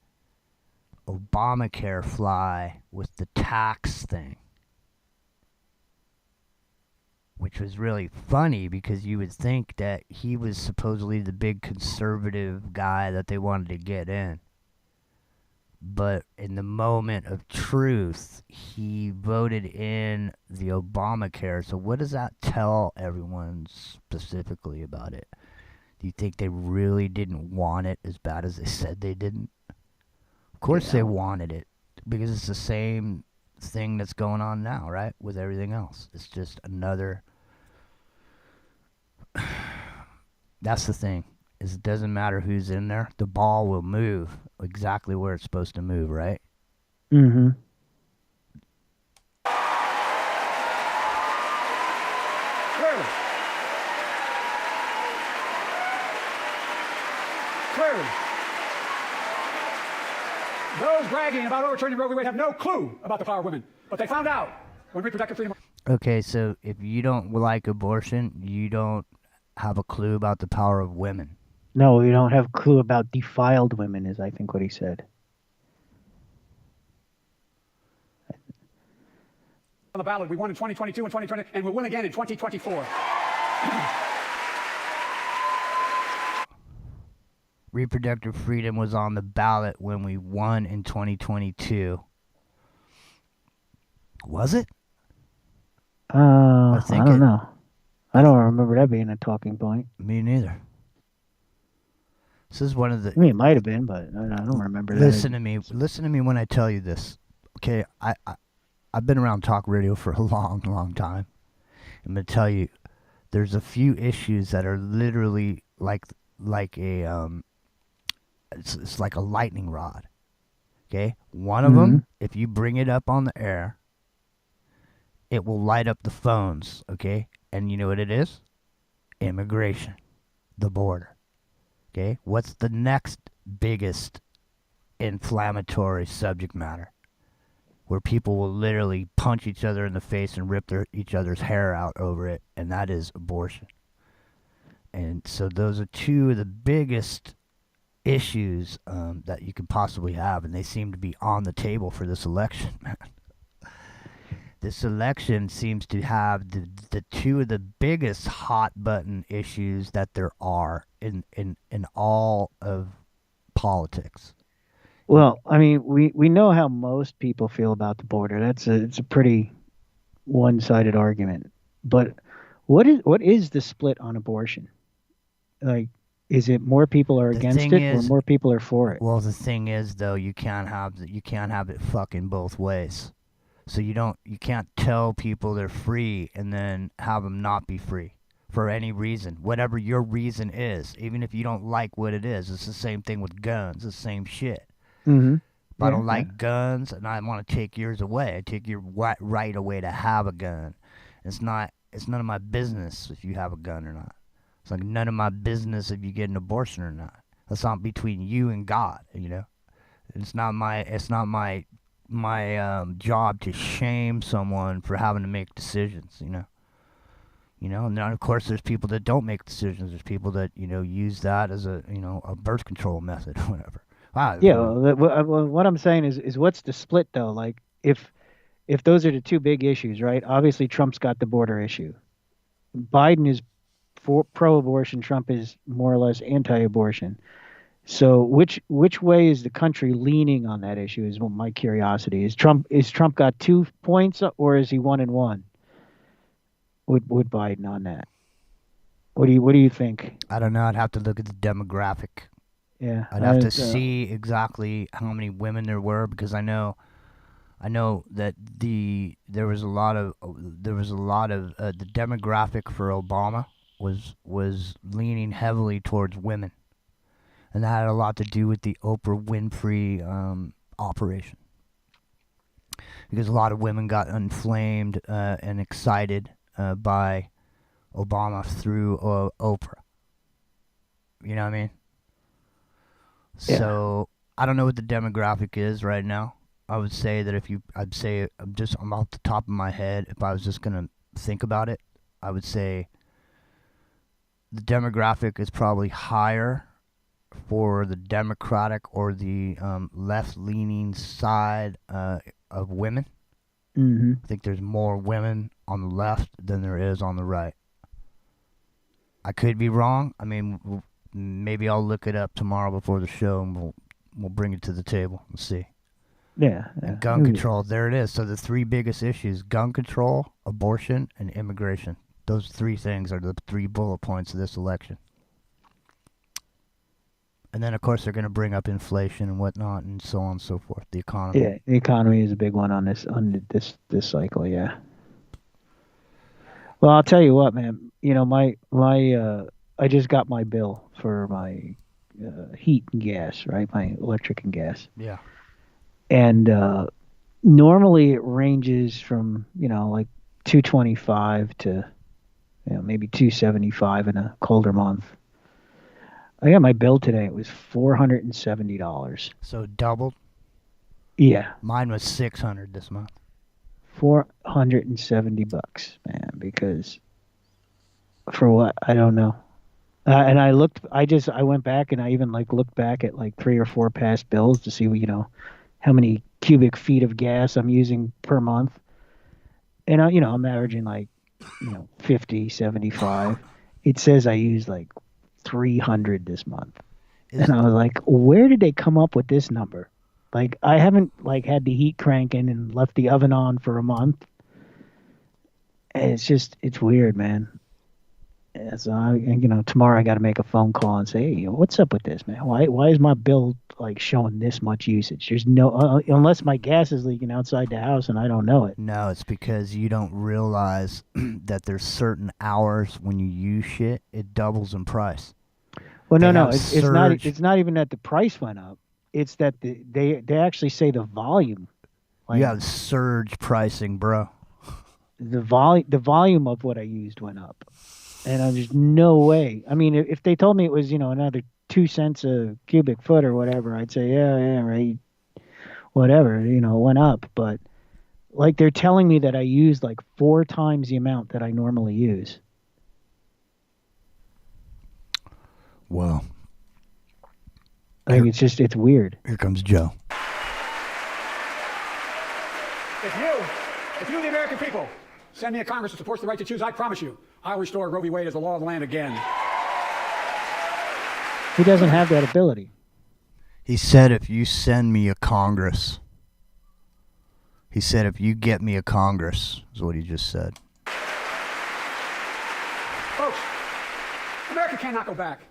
Obamacare fly with the tax thing. Which was really funny because you would think that he was supposedly the big conservative guy that they wanted to get in. But in the moment of truth, he voted in the Obamacare. So what does that tell everyone specifically about it? Do you think they really didn't want it as bad as they said they didn't? Of course they wanted it, because it's the same thing that's going on now, right? With everything else. It's just another... That's the thing. Is it doesn't matter who's in there. The ball will move exactly where it's supposed to move, right? Mm-hmm. Clearly. Those bragging about overturning Roe v. Wade have no clue about the power of women, but they found out when reproductive freedom... Okay, so if you don't like abortion, you don't have a clue about the power of women. No, we don't have a clue about defiled women, is I think what he said. On the ballot, we won in 2022 and 2020, and we'll win again in 2024. Reproductive freedom was on the ballot when we won in 2022. Was it? I don't know. I don't remember that being a talking point. Me neither. This is one of the... I mean, it might have been, but I don't remember that. Listen to me. Listen to me when I tell you this. Okay, I've been around talk radio for a long, long time. I'm going to tell you, there's a few issues that are literally like a... It's like a lightning rod. Okay? One of them, if you bring it up on the air, it will light up the phones, okay? And you know what it is? Immigration. The border. Okay? What's the next biggest inflammatory subject matter? Where people will literally punch each other in the face and rip each other's hair out over it, and that is abortion. And so those are two of the biggest issues that you could possibly have, and they seem to be on the table for this election, man. This election seems to have the two of the biggest hot button issues that there are in all of politics. Well, I mean, we know how most people feel about the border. It's a pretty one-sided argument. But what is the split on abortion? Like, is it more people are The against thing it, is- or more people are for it? Well, the thing is, though, you can't have it fucking both ways. So you can't tell people they're free and then have them not be free for any reason, whatever your reason is. Even if you don't like what it is, it's the same thing with guns. It's the same shit. Mm-hmm. If I don't like guns and I want to take yours away, I take your right away to have a gun. It's none of my business if you have a gun or not. It's like none of my business if you get an abortion or not. That's not between you and God, you know. It's not my job to shame someone for having to make decisions, you know. And then of course there's people that don't make decisions. There's people that use that as a birth control method or whatever. Yeah, what I'm saying is what's the split though? Like if those are the two big issues, right? Obviously Trump's got the border issue. Biden is pro-abortion. Trump is more or less anti-abortion. So which way is the country leaning on that issue? Is what my curiosity is. Trump got 2 points, or is he 1-1 with Biden on that? What do you think? I don't know. I'd have to look at the demographic. Yeah, I'd have to see exactly how many women there were, because I know that there was a lot of the demographic for Obama was leaning heavily towards women, and that had a lot to do with the Oprah Winfrey operation, because a lot of women got inflamed and excited by Obama through Oprah. You know what I mean? Yeah. So I don't know what the demographic is right now. I would say that I'm off the top of my head, if I was just gonna think about it, I would say the demographic is probably higher for the Democratic or the left-leaning side of women. Mm-hmm. I think there's more women on the left than there is on the right. I could be wrong. I mean, maybe I'll look it up tomorrow before the show, and we'll bring it to the table and see. Yeah. And gun control, there it is. So the three biggest issues: gun control, abortion, and immigration. Those three things are the 3 bullet points of this election. And then, of course, they're going to bring up inflation and whatnot, and so on and so forth. The economy. Yeah, the economy is a big one on this cycle. Yeah. Well, I'll tell you what, man. My I just got my bill for my heat and gas, right? My electric and gas. Yeah. And normally it ranges from like $225 to maybe $275 in a colder month. I got my bill today. It was $470. So doubled. Yeah, Mine was $600 this month. $470, man. Because for what? I don't know. And I went back and I even looked back at 3 or 4 past bills to see how many cubic feet of gas I'm using per month. And I'm averaging 50, 75. It says I use 300 this month. And I was like, where did they come up with this number? I haven't had the heat cranking and left the oven on for a month. And it's weird, man. And so tomorrow I got to make a phone call and say, hey, what's up with this, man? Why is my bill showing this much usage? There's no unless my gas is leaking outside the house and I don't know it. No, it's because you don't realize that there's certain hours when you use shit, it doubles in price. Well, no, it's not. It's not even that the price went up. It's that they actually say the volume. You have surge pricing, bro. The volume of what I used went up, and there's no way. I mean, if they told me it was another 2 cents a cubic foot or whatever, I'd say yeah, right, whatever. It went up, but they're telling me that I used 4 times the amount that I normally use. Well, it's weird. Here comes Joe. If you, the American people, send me a Congress that supports the right to choose, I promise you, I'll restore Roe v. Wade as the law of the land again. He doesn't have that ability. He said, if you send me a Congress He said, if you get me a Congress, is what he just said. Folks, America cannot go back.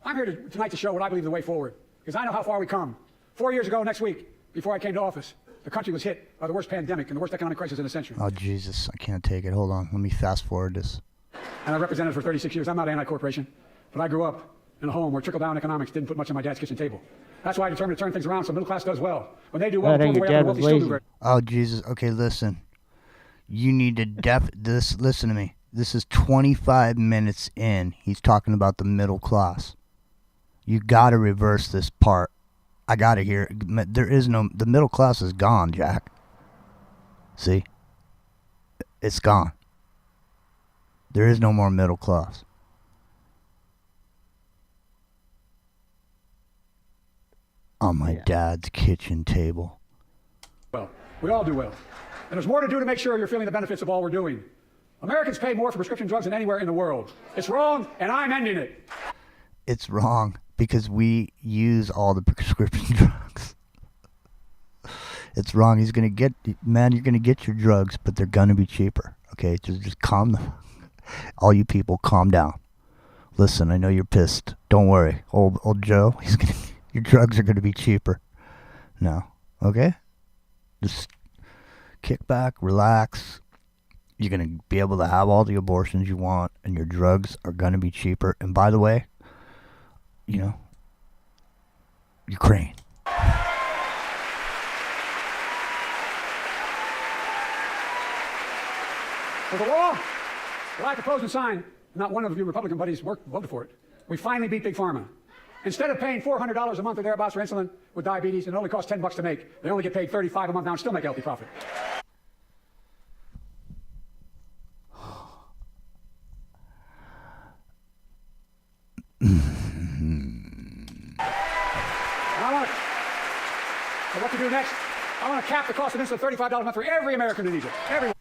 I'm here tonight to show what I believe is the way forward, because I know how far we come. 4 years ago next week, before I came to office, the country was hit by the worst pandemic and the worst economic crisis in a century. Oh, Jesus, I can't take it. Hold on. Let me fast forward this. And I represented for 36 years. I'm not anti-corporation, but I grew up in a home where trickle-down economics didn't put much on my dad's kitchen table. That's why I determined to turn things around so middle class does well. When they do well, the way up, the wealthy still do very. Oh, Jesus. Okay, listen. You need to listen to me. This is 25 minutes in. He's talking about the middle class. You got to reverse this part. I got to hear it. The middle class is gone, Jack. See? It's gone. There is no more middle class. On my dad's kitchen table. Well, we all do well. And there's more to do to make sure you're feeling the benefits of all we're doing. Americans pay more for prescription drugs than anywhere in the world. It's wrong, and I'm ending it. It's wrong because we use all the prescription drugs. It's wrong. You're going to get your drugs, but they're going to be cheaper. Okay, just calm down. All you people, calm down. Listen, I know you're pissed. Don't worry. Old Joe, your drugs are going to be cheaper. No. Okay? Just kick back, relax. You're going to be able to have all the abortions you want, and your drugs are going to be cheaper. And by the way, Ukraine. For the law that I proposed and signed, not one of your Republican buddies voted for it. We finally beat Big Pharma. Instead of paying $400 a month or thereabouts for insulin with diabetes, and it only costs $10 to make, they only get paid $35 a month now and still make a healthy profit. So what to do next? I want to cap the cost of insulin $35 a month for every American who needs it. Everyone.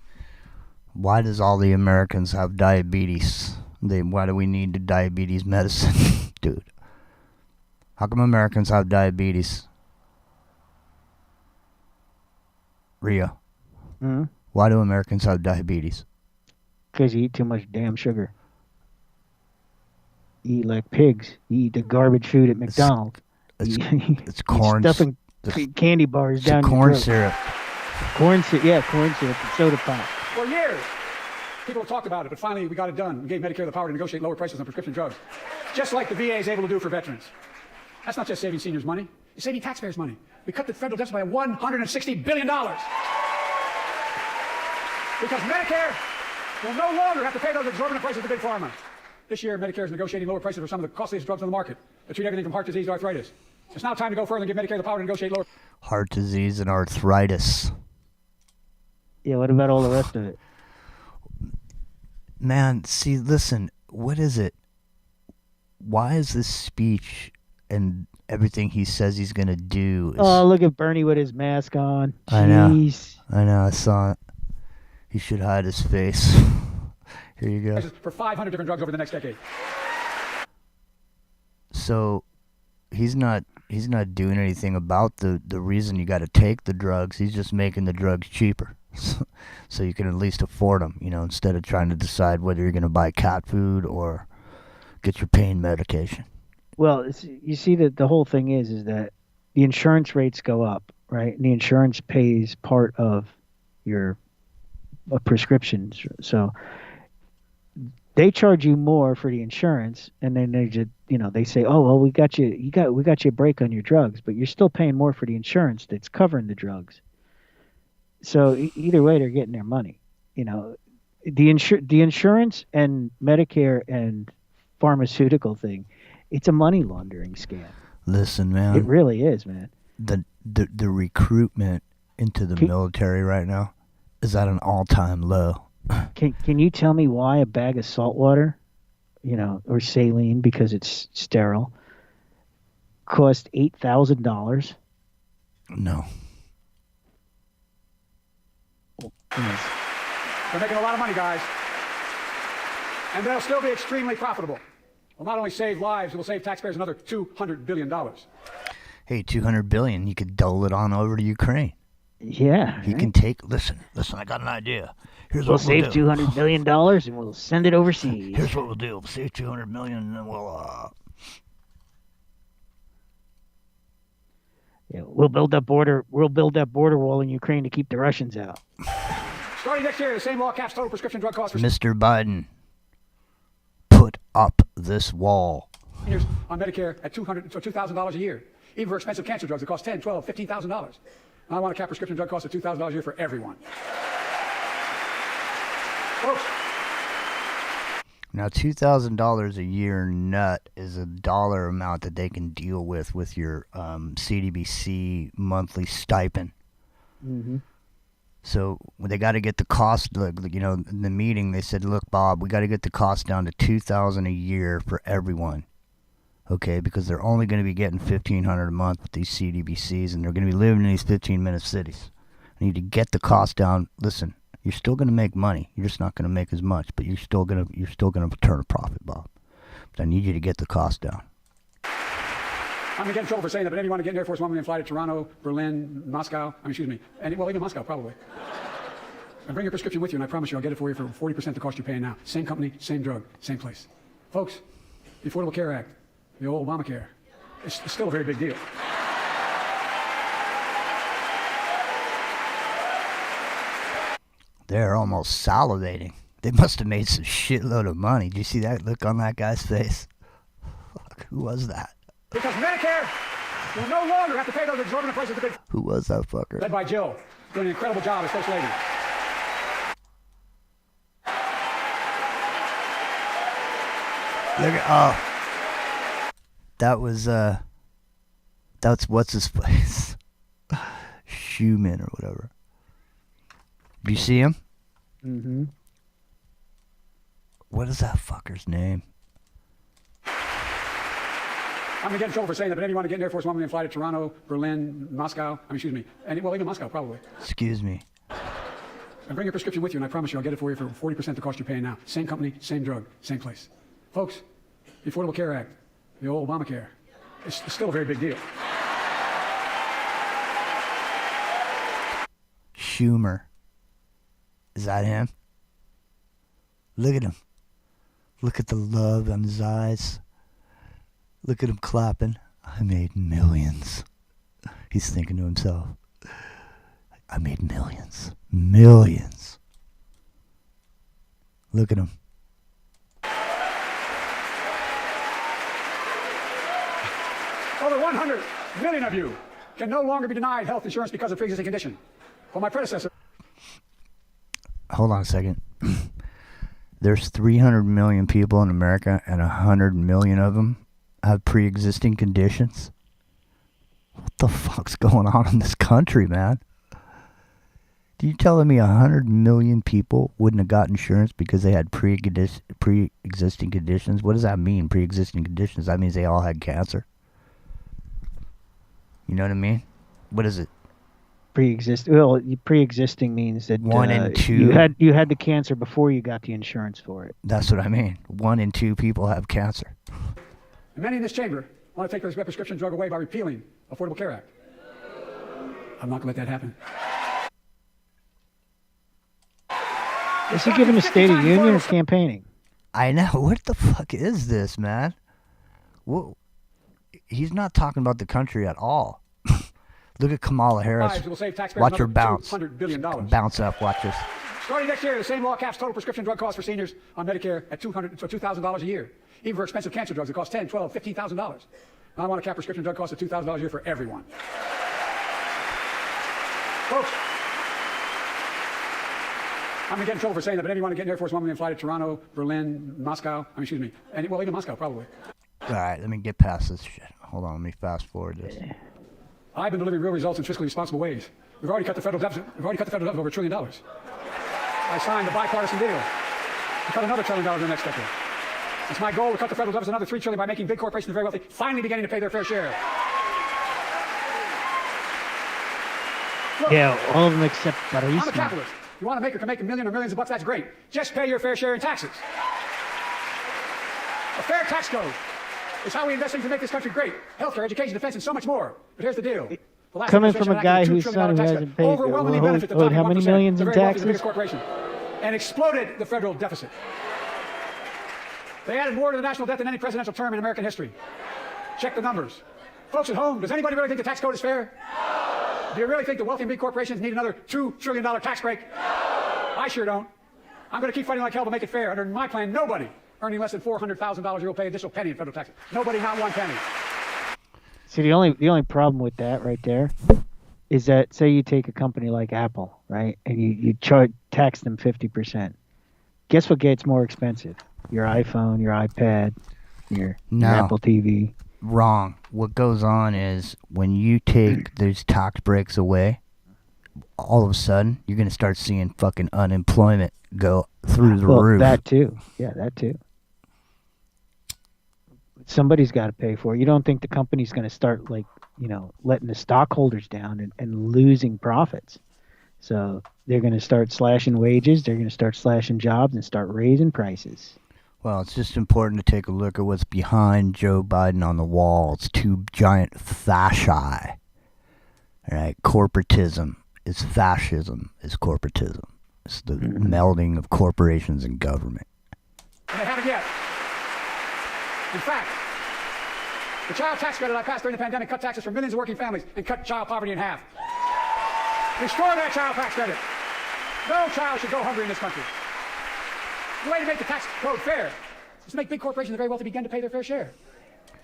Why does all the Americans have diabetes? Why do we need the diabetes medicine? Dude. How come Americans have diabetes? Rio. Hmm? Why do Americans have diabetes? Because you eat too much damn sugar. You eat like pigs. You eat the garbage food at McDonald's. It's corn. Stuffing candy bars down your corn throat. syrup. Corn syrup, yeah, corn syrup and soda pop. For years, people have talked about it, but finally we got it done. We gave Medicare the power to negotiate lower prices on prescription drugs, just like the VA is able to do for veterans. That's not just saving seniors money. It's saving taxpayers money. We cut the federal deficit by $160 billion. Because Medicare will no longer have to pay those exorbitant prices to Big Pharma. This year, Medicare is negotiating lower prices for some of the costliest drugs on the market that treat everything from heart disease to arthritis. It's now time to go further and give Medicare the power to negotiate lower... Heart disease and arthritis. Yeah, what about all the rest of it? Man, see, listen, what is it? Why is this speech and everything he says he's going to do... Oh, look at Bernie with his mask on. Jeez. I know, I saw it. He should hide his face. Here you go. For 500 different drugs over the next decade. So he's not doing anything about the reason you got to take the drugs. He's just making the drugs cheaper. So you can at least afford them, instead of trying to decide whether you're going to buy cat food or get your pain medication. Well, you see that the whole thing is that the insurance rates go up, right? And the insurance pays part of your prescriptions. So they charge you more for the insurance, and then they just, they say, oh, well, we got you a break on your drugs, but you're still paying more for the insurance that's covering the drugs. So either way, they're getting their money. The insurance and Medicare and pharmaceutical thing, it's a money laundering scam. Listen, man, it really is, man. The recruitment into the military right now is at an all-time low. Can you tell me why a bag of salt water, or saline because it's sterile, cost $8,000? No. They're making a lot of money, guys. And they'll still be extremely profitable. We'll not only save lives, it will save taxpayers another $200 billion. Hey, $200 billion, you could dole it on over to Ukraine. Yeah. He right? can take. Listen. I got an idea. Here's We'll what we'll save do. $200 million and we'll send it overseas. Here's what we'll do. We'll save $200 million, and then We'll build that border wall in Ukraine to keep the Russians out. Starting next year, the same law caps total prescription drug costs for Mr. Biden, put up this wall. seniors on Medicare at $2,000 a year. Even for expensive cancer drugs that cost $10,000, $12,000, $15,000. I want to cap prescription drug costs at $2,000 a year for everyone. Folks, Now, $2,000 a year nut is a dollar amount that they can deal with your CDBC monthly stipend. Mm-hmm. So they got to get the cost. In the meeting they said, "Look, Bob, we got to get the cost down to $2,000 a year for everyone." Okay, because they're only going to be getting $1,500 a month with these CDBCs, and they're going to be living in these 15-minute cities. I need to get the cost down. Listen, you're still going to make money. You're just not going to make as much, but you're still going to turn a profit, Bob. But I need you to get the cost down. I'm going to get in trouble for saying that, but anyone to get an Air Force 1 million flight to Toronto, Berlin, Moscow, even Moscow, probably. And bring your prescription with you, and I promise you I'll get it for you for 40% the cost you're paying now. Same company, same drug, same place. Folks, the Affordable Care Act, the old Obamacare, it's still a very big deal. They're almost salivating. They must have made some shitload of money. Did you see that look on that guy's face? Fuck, who was that? Because Medicare will no longer have to pay those exorbitant prices to big... Who was that fucker? Led by Jill, doing an incredible job as First Lady. Look at, that's what's his face? Schumann or whatever. Do you see him? Mm-hmm. What is that fucker's name? I'm going to get in trouble for saying that, but anyone to get an Air Force 1 million flight to Toronto, Berlin, Moscow, even Moscow, probably. Excuse me. And bring your prescription with you, and I promise you I'll get it for you for 40% the cost you're paying now. Same company, same drug, same place. Folks, the Affordable Care Act, the old Obamacare, it's still a very big deal. Schumer. Is that him? Look at him. Look at the love on his eyes. Look at him clapping. I made millions. He's thinking to himself, I made millions. Millions. Look at him. Over 100 million of you can no longer be denied health insurance because of pre-existing condition. Well, my predecessor... Hold on a second. There's 300 million people in America, and 100 million of them have pre-existing conditions. What the fuck's going on in this country, man? Do you telling me 100 million people wouldn't have got insurance because they had pre-existing conditions? What does that mean, pre-existing conditions? That means they all had cancer. You know what I mean? What is it? Pre-existing means that 1 in 2. You had the cancer before you got the insurance for it. That's what I mean. 1 in 2 people have cancer. And many in this chamber want to take this prescription drug away by repealing Affordable Care Act. I'm not going to let that happen. Is he giving a State of Union or campaigning? I know. What the fuck is this, man? Whoa. He's not talking about the country at all. Look at Kamala Harris. Watch her bounce. $200 billion. Bounce up. Watch this. Starting next year, the same law caps total prescription drug costs for seniors on Medicare at $2,000 a year. Even for expensive cancer drugs that cost $10,000, $12,000, $15,000. I want to cap prescription drug costs at $2,000 a year for everyone. Folks, I'm going to get in trouble for saying that, but anyone to get an Air Force 1 million flight to Toronto, Berlin, Moscow, even Moscow, probably. All right, let me get past this shit. Hold on, let me fast forward this. I've been delivering real results in fiscally responsible ways. We've already cut the federal deficit. Over $1 trillion. I signed a bipartisan deal to cut another $1 trillion in the next decade. It's my goal to cut the federal deficit another $3 trillion by making big corporations and very wealthy finally beginning to pay their fair share. Look, Yeah, all of them except I'm a Burisma. capitalist. You want to make or can make a million or millions of bucks, that's great. Just pay your fair share in taxes. A fair tax code is how we invest things to make this country great. Healthcare, education, defense, and so much more. But here's the deal. The last Coming from administration a guy enacted whose $2 son trillion who tax hasn't cut, paid overwhelmingly benefit the top owed how many 1%, millions the in very wealthy, the taxes? biggest corporation, and exploded the federal deficit. They added more to the national debt than any presidential term in American history. Check the numbers. Folks at home, does anybody really think the tax code is fair? Do you really think the wealthy and big corporations need another $2 trillion tax break? I sure don't. I'm going to keep fighting like hell to make it fair. Under my plan, nobody earning less than $400,000 will pay additional penny in federal taxes. Nobody, not one penny. See, the only problem with that right there is that, say you take a company like Apple, right, and you tax them 50%. Guess what gets more expensive? Your iPhone, your iPad, your Apple TV. Wrong. What goes on is when you take those tax breaks away, all of a sudden you're gonna start seeing fucking unemployment go through the roof. That too. Yeah, that too. Somebody's got to pay for it. You don't think the company's going to start letting the stockholders down and losing profits? So they're going to start slashing wages. They're going to start slashing jobs and start raising prices. Well, it's just important to take a look at what's behind Joe Biden on the wall. It's two giant fasci. All right, corporatism is fascism is corporatism. It's the melding of corporations and government. And they haven't yet. In fact, the child tax credit I passed during the pandemic cut taxes for millions of working families and cut child poverty in half. Restore that child tax credit. No child should go hungry in this country. The way to make the tax code fair is to make big corporations and the very wealthy begin to pay their fair share.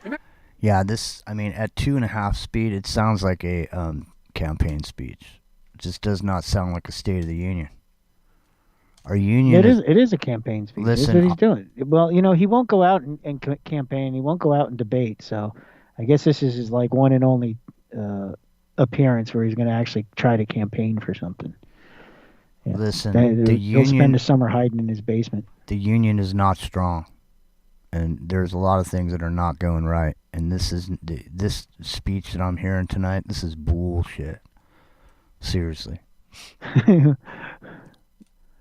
Remember? Yeah, at 2.5 speed, it sounds like a campaign speech. It just does not sound like a State of the Union. Our union. It is a campaign speech. Listen, that's what he's doing. Well, he won't go out and campaign. He won't go out and debate. So I guess this is his one and only appearance where he's going to actually try to campaign for something. Yeah. Listen, he'll spend a summer hiding in his basement. The union is not strong, and there's a lot of things that are not going right. And this speech that I'm hearing tonight. This is bullshit. Seriously.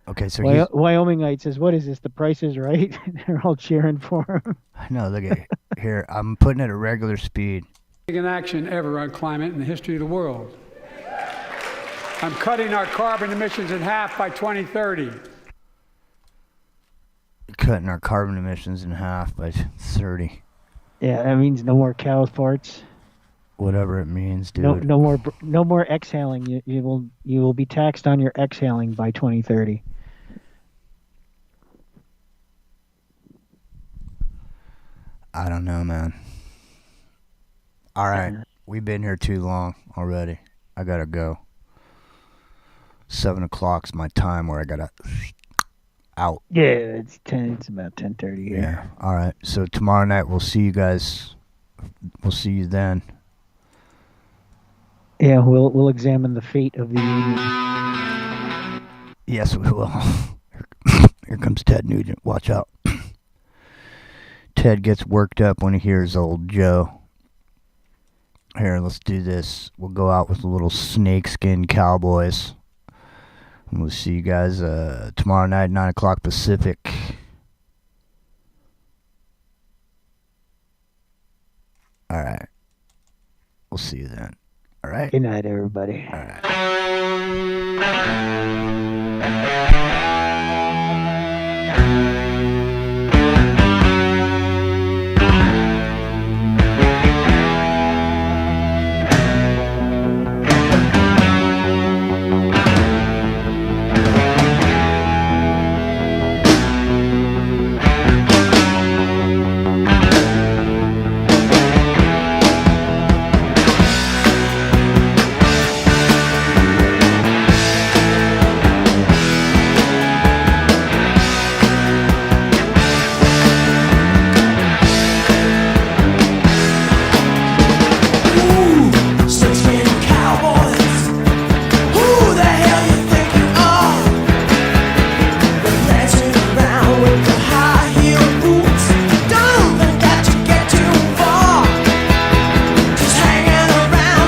Okay, so Wyomingite says, "What is this? The Price is Right?" They're all cheering for him. No, look at here. I'm putting it at regular speed. An action ever on climate in the history of the world. I'm cutting our carbon emissions in half by 2030. Cutting our carbon emissions in half by 30. Yeah, that means no more cow farts. Whatever it means, dude. No more exhaling. You will be taxed on your exhaling by 2030. I don't know, man. All right, we've been here too long already. I gotta go. 7 o'clock's my time where I gotta out. Yeah, it's 10. It's about 10:30 here. Yeah. All right. So tomorrow night we'll see you guys. We'll see you then. Yeah, we'll examine the fate of the union. Yes, we will. Here comes Ted Nugent. Watch out. Ted gets worked up when he hears old Joe. Here, let's do this. We'll go out with the little snakeskin cowboys. And we'll see you guys tomorrow night, 9 o'clock Pacific. All right. We'll see you then. All right. Good night, everybody. All right.